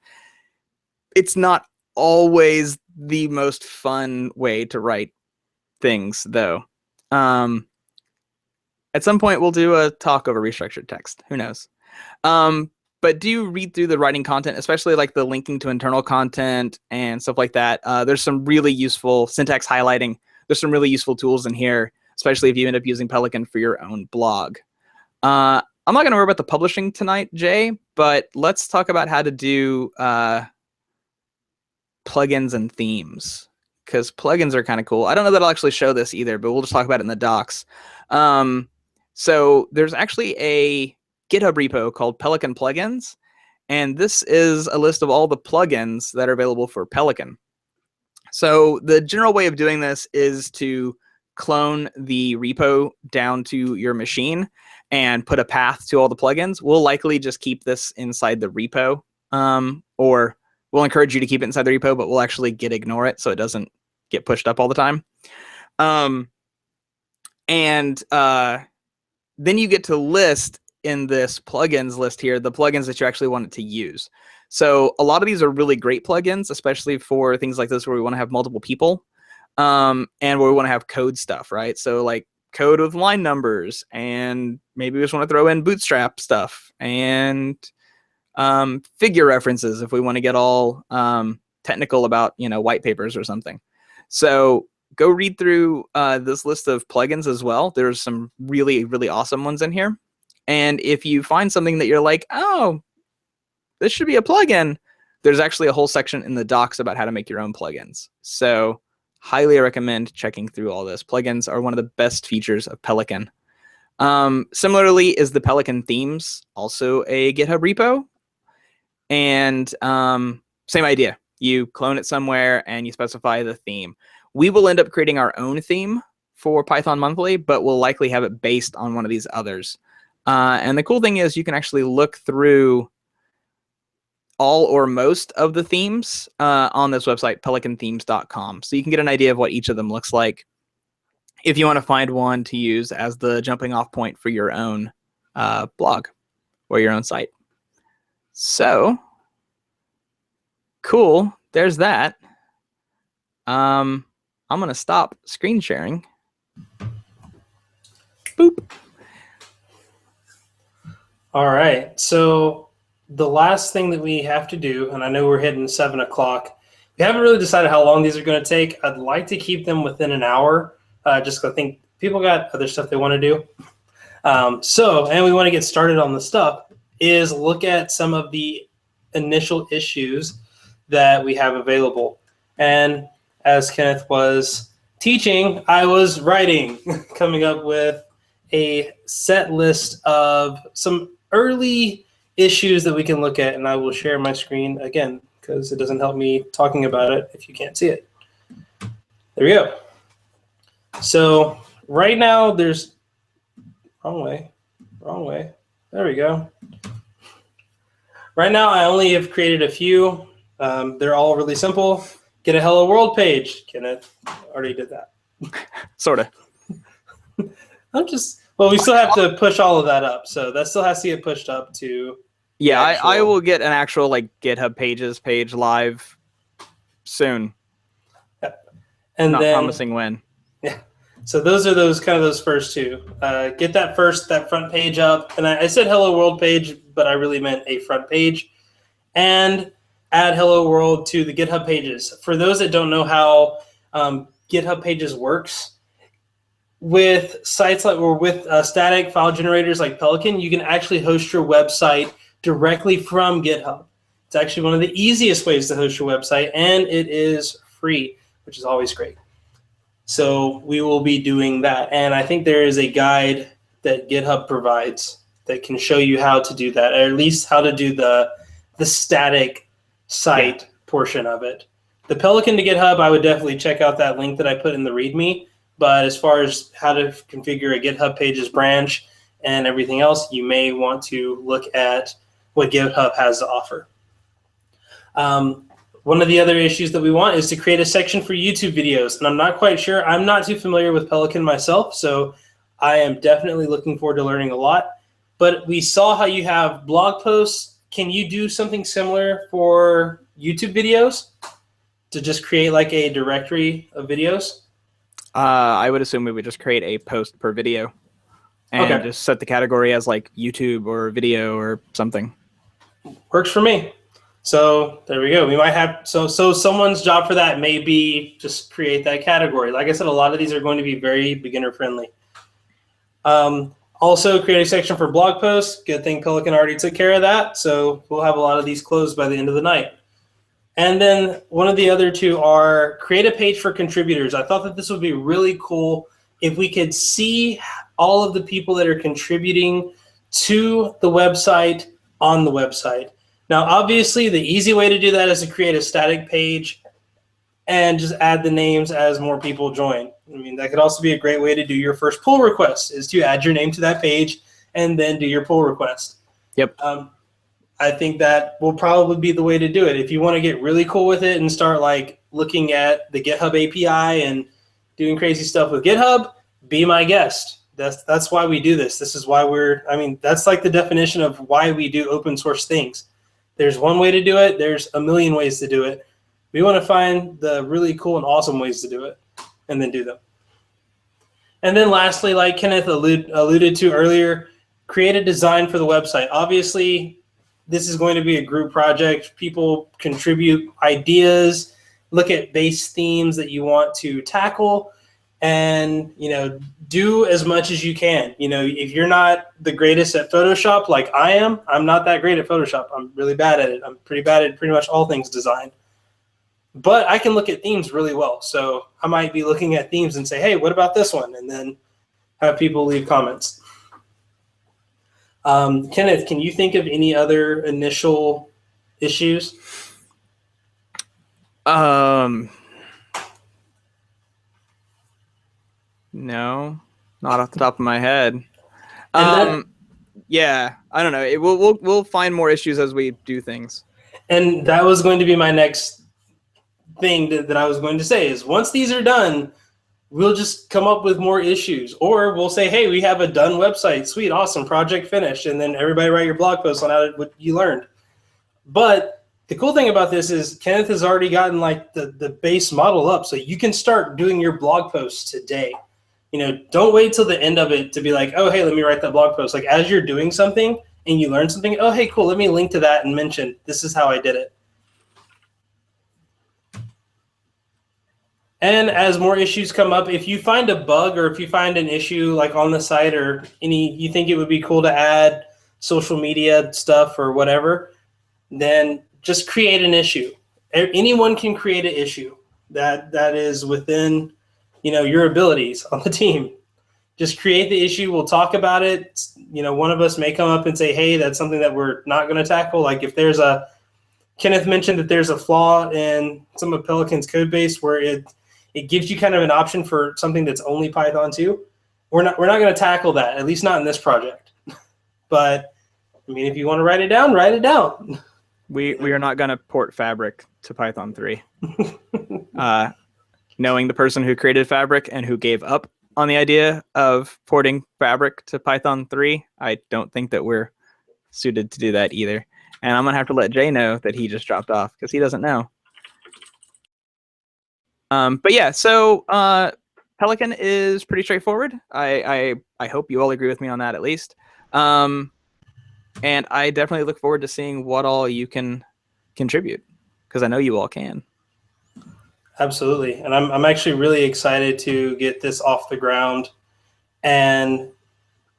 It's not always the most fun way to write things, though. At some point, we'll do a talk over restructured text. Who knows? But do read through the writing content, especially like the linking to internal content and stuff like that. There's some really useful syntax highlighting. There's some really useful tools in here, especially if you end up using Pelican for your own blog. I'm not going to worry about the publishing tonight, Jay, but let's talk about how to do plugins and themes, because plugins are kind of cool. I don't know that I'll actually show this either, but we'll just talk about it in the docs. So there's actually a GitHub repo called Pelican Plugins, and this is a list of all the plugins that are available for Pelican. So the general way of doing this is to clone the repo down to your machine and put a path to all the plugins. We'll likely just keep this inside the repo, or we'll encourage you to keep it inside the repo, but we'll actually git ignore it so it doesn't get pushed up all the time. Then you get to list in this plugins list here the plugins that you actually want it to use. So a lot of these are really great plugins, especially for things like this where we want to have multiple people, and where we want to have code stuff, right? So like code with line numbers, and maybe we just want to throw in bootstrap stuff and figure references if we want to get all technical about, you know, white papers or something. So go read through this list of plugins as well. There's some really, really awesome ones in here. And if you find something that you're like, oh, this should be a plugin, there's actually a whole section in the docs about how to make your own plugins. So highly recommend checking through all this. Plugins are one of the best features of Pelican. Similarly is the Pelican themes, also a GitHub repo. And same idea. You clone it somewhere and you specify the theme. We will end up creating our own theme for Python Monthly, but we'll likely have it based on one of these others. And the cool thing is you can actually look through all or most of the themes on this website, pelicanthemes.com. So you can get an idea of what each of them looks like if you want to find one to use as the jumping off point for your own blog or your own site. So cool, there's that. I'm going to stop screen sharing. Boop. All right. So the last thing that we have to do, and I know we're hitting 7 o'clock, We haven't really decided how long these are going to take. I'd like to keep them within an hour, just 'cause I think people got other stuff they want to do. And we want to get started on the stuff, is look at some of the initial issues that we have available. And as Kenneth was teaching, I was writing, coming up with a set list of some early issues that we can look at, and I will share my screen again because it doesn't help me talking about it if you can't see it. There we go. So right now there's wrong way. There we go. Right now I only have created a few. They're all really simple. Get a hello world page. Kenneth already did that. Sort of. Well, we still have to push all of that up. So that still has to get pushed up to. Yeah, I will get an actual like GitHub Pages page live soon. Yep. And Not then, promising when. Yeah. So those are those first two. Get that front page up. And I said hello world page, but I really meant a front page. And add hello world to the GitHub Pages. For those that don't know how GitHub Pages works, with sites like, or with static file generators like Pelican, you can actually host your website directly from GitHub. It's actually one of the easiest ways to host your website, and it is free, which is always great. So we will be doing that. And I think there is a guide that GitHub provides that can show you how to do that, or at least how to do the static site portion of it. The Pelican to GitHub, I would definitely check out that link that I put in the README. But as far as how to configure a GitHub Pages branch and everything else, you may want to look at what GitHub has to offer. One of the other issues that we want is to create a section for YouTube videos. And I'm not quite sure. I'm not too familiar with Pelican myself, so I am definitely looking forward to learning a lot. But we saw how you have blog posts. Can you do something similar for YouTube videos to just create like a directory of videos? I would assume we would just create a post per video and just set the category as like YouTube or video or something. Works for me. So there we go. We might have, so someone's job for that may be just create that category. Like I said, a lot of these are going to be very beginner friendly. Also create a section for blog posts. Good thing Pelican already took care of that. So we'll have a lot of these closed by the end of the night. And then one of the other two are create a page for contributors. I thought that this would be really cool if we could see all of the people that are contributing to the website on the website. Now, obviously, the easy way to do that is to create a static page and just add the names as more people join. I mean, that could also be a great way to do your first pull request, is to add your name to that page and then do your pull request. Yep. I think that will probably be the way to do it. If you want to get really cool with it and start like looking at the GitHub API and doing crazy stuff with GitHub, be my guest. That's why we do this. This is why that's like the definition of why we do open source things. There's one way to do it. There's a million ways to do it. We want to find the really cool and awesome ways to do it and then do them. And then lastly, like Kenneth alluded to earlier, create a design for the website. Obviously, this is going to be a group project. People contribute ideas, look at base themes that you want to tackle, and do as much as you can. If you're not the greatest at Photoshop like I am, I'm not that great at Photoshop. I'm really bad at it. I'm pretty bad at pretty much all things design. But I can look at themes really well. So I might be looking at themes and say, hey, what about this one? And then have people leave comments. Kenneth, can you think of any other initial issues? No, not off the top of my head. Yeah, I don't know. We'll find more issues as we do things. And that was going to be my next thing that I was going to say is once these are done, we'll just come up with more issues, or we'll say, hey, we have a done website. Sweet, awesome, project finished. And then everybody write your blog post on what you learned. But the cool thing about this is Kenneth has already gotten like the base model up. So you can start doing your blog posts today. Don't wait till the end of it to be like, oh, hey, let me write that blog post. Like as you're doing something and you learn something, oh, hey, cool, let me link to that and mention this is how I did it. And as more issues come up, if you find a bug or if you find an issue like on the site or you think it would be cool to add social media stuff or whatever, then just create an issue. Anyone can create an issue that is within, your abilities on the team. Just create the issue. We'll talk about it. One of us may come up and say, hey, that's something that we're not going to tackle. Like if there's Kenneth mentioned that there's a flaw in some of Pelican's code base where it gives you kind of an option for something that's only Python 2. We're not going to tackle that, at least not in this project. But if you want to write it down, write it down. We are not going to port Fabric to Python 3. Knowing the person who created Fabric and who gave up on the idea of porting Fabric to Python 3, I don't think that we're suited to do that either. And I'm going to have to let Jay know that he just dropped off because he doesn't know. But yeah, so Pelican is pretty straightforward. I hope you all agree with me on that at least. And I definitely look forward to seeing what all you can contribute, because I know you all can. Absolutely. And I'm actually really excited to get this off the ground. And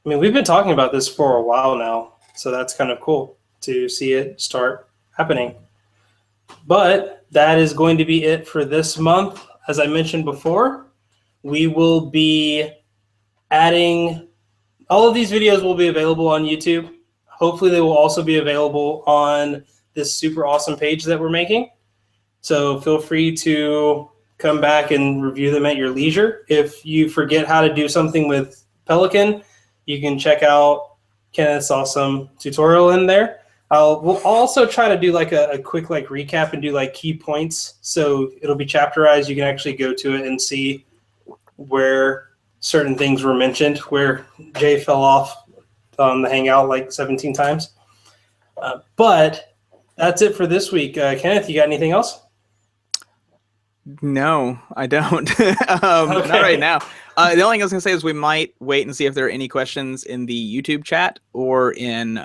we've been talking about this for a while now, so that's kind of cool to see it start happening. But that is going to be it for this month. As I mentioned before, we will be adding, all of these videos will be available on YouTube. Hopefully they will also be available on this super awesome page that we're making. So feel free to come back and review them at your leisure. If you forget how to do something with Pelican, you can check out Kenneth's awesome tutorial in there. We'll also try to do like a quick recap and do key points. So it'll be chapterized. You can actually go to it and see where certain things were mentioned, where Jay fell off the Hangout 17 times. But that's it for this week. Kenneth, you got anything else? No, I don't. Okay. Not right now. The only thing I was going to say is we might wait and see if there are any questions in the YouTube chat or in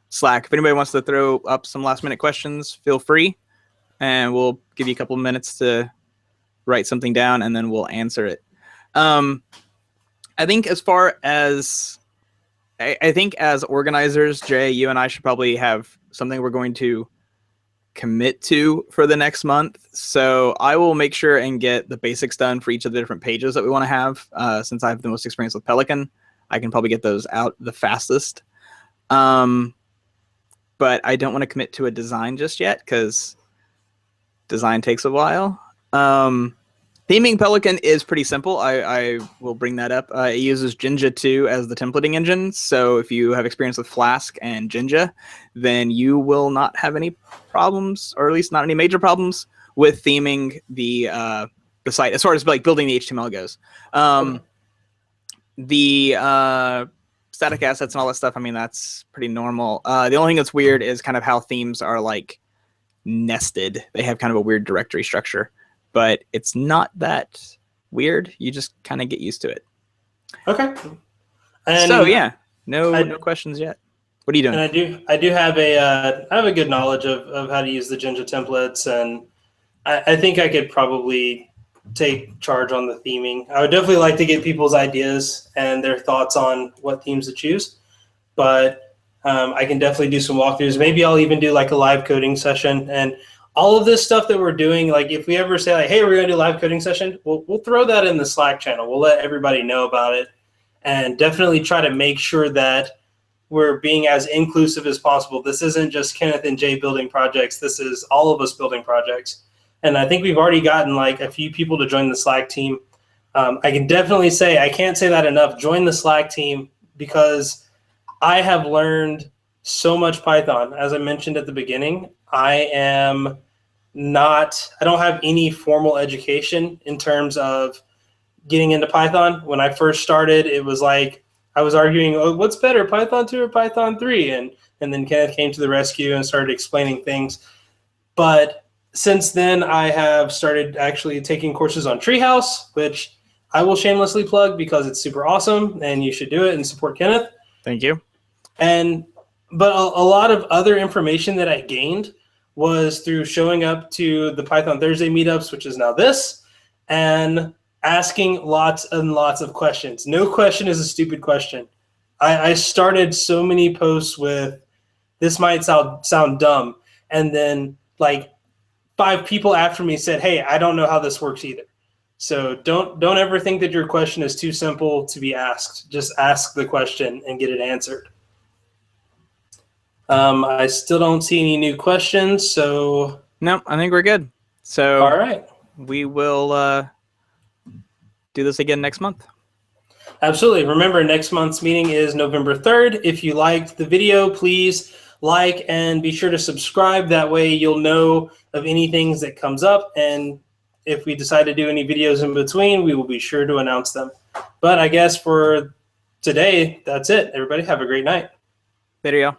Slack. If anybody wants to throw up some last-minute questions, feel free, and we'll give you a couple minutes to write something down, and then we'll answer it. I think as far as I think as organizers, Jay, you and I should probably have something we're going to commit to for the next month. So I will make sure and get the basics done for each of the different pages that we want to have. Since I have the most experience with Pelican, I can probably get those out the fastest. But I don't want to commit to a design just yet because design takes a while. Theming Pelican is pretty simple. I will bring that up. It uses Jinja 2 as the templating engine. So if you have experience with Flask and Jinja, then you will not have any problems, or at least not any major problems, with theming the site as far as building the HTML goes. The static assets and all that stuff, that's pretty normal. The only thing that's weird is kind of how themes are nested. They have kind of a weird directory structure. But it's not that weird. You just kind of get used to it. Okay. And so yeah, no questions yet. What are you doing? And I do have a good knowledge of how to use the Jinja templates, and I think I could probably take charge on the theming. I would definitely like to get people's ideas and their thoughts on what themes to choose, but I can definitely do some walkthroughs. Maybe I'll even do a live coding session. And all of this stuff that we're doing, if we ever say hey, we're going to do a live coding session, we'll throw that in the Slack channel. We'll let everybody know about it, and definitely try to make sure that we're being as inclusive as possible. This isn't just Kenneth and Jay building projects. This is all of us building projects. And I think we've already gotten a few people to join the Slack team. I can definitely say, I can't say that enough, join the Slack team, because I have learned so much Python. As I mentioned at the beginning, I don't have any formal education in terms of getting into Python. When I first started, it was I was arguing, what's better, Python 2 or Python 3? And then Kenneth came to the rescue and started explaining things. But since then, I have started actually taking courses on Treehouse, which I will shamelessly plug because it's super awesome, and you should do it and support Kenneth. Thank you. But a lot of other information that I gained was through showing up to the Python Thursday meetups, which is now this, and asking lots and lots of questions. No question is a stupid question. I started so many posts with, this might sound dumb, and then like 5 people after me said, hey, I don't know how this works either. So don't ever think that your question is too simple to be asked. Just ask the question and get it answered. I still don't see any new questions, so No, I think we're good. So all right. we will do this again next month. Absolutely. Remember, next month's meeting is November 3rd. If you liked the video, please like and be sure to subscribe. That way you'll know of any things that comes up. And if we decide to do any videos in between, we will be sure to announce them. But I guess for today, that's it. Everybody have a great night. There you go.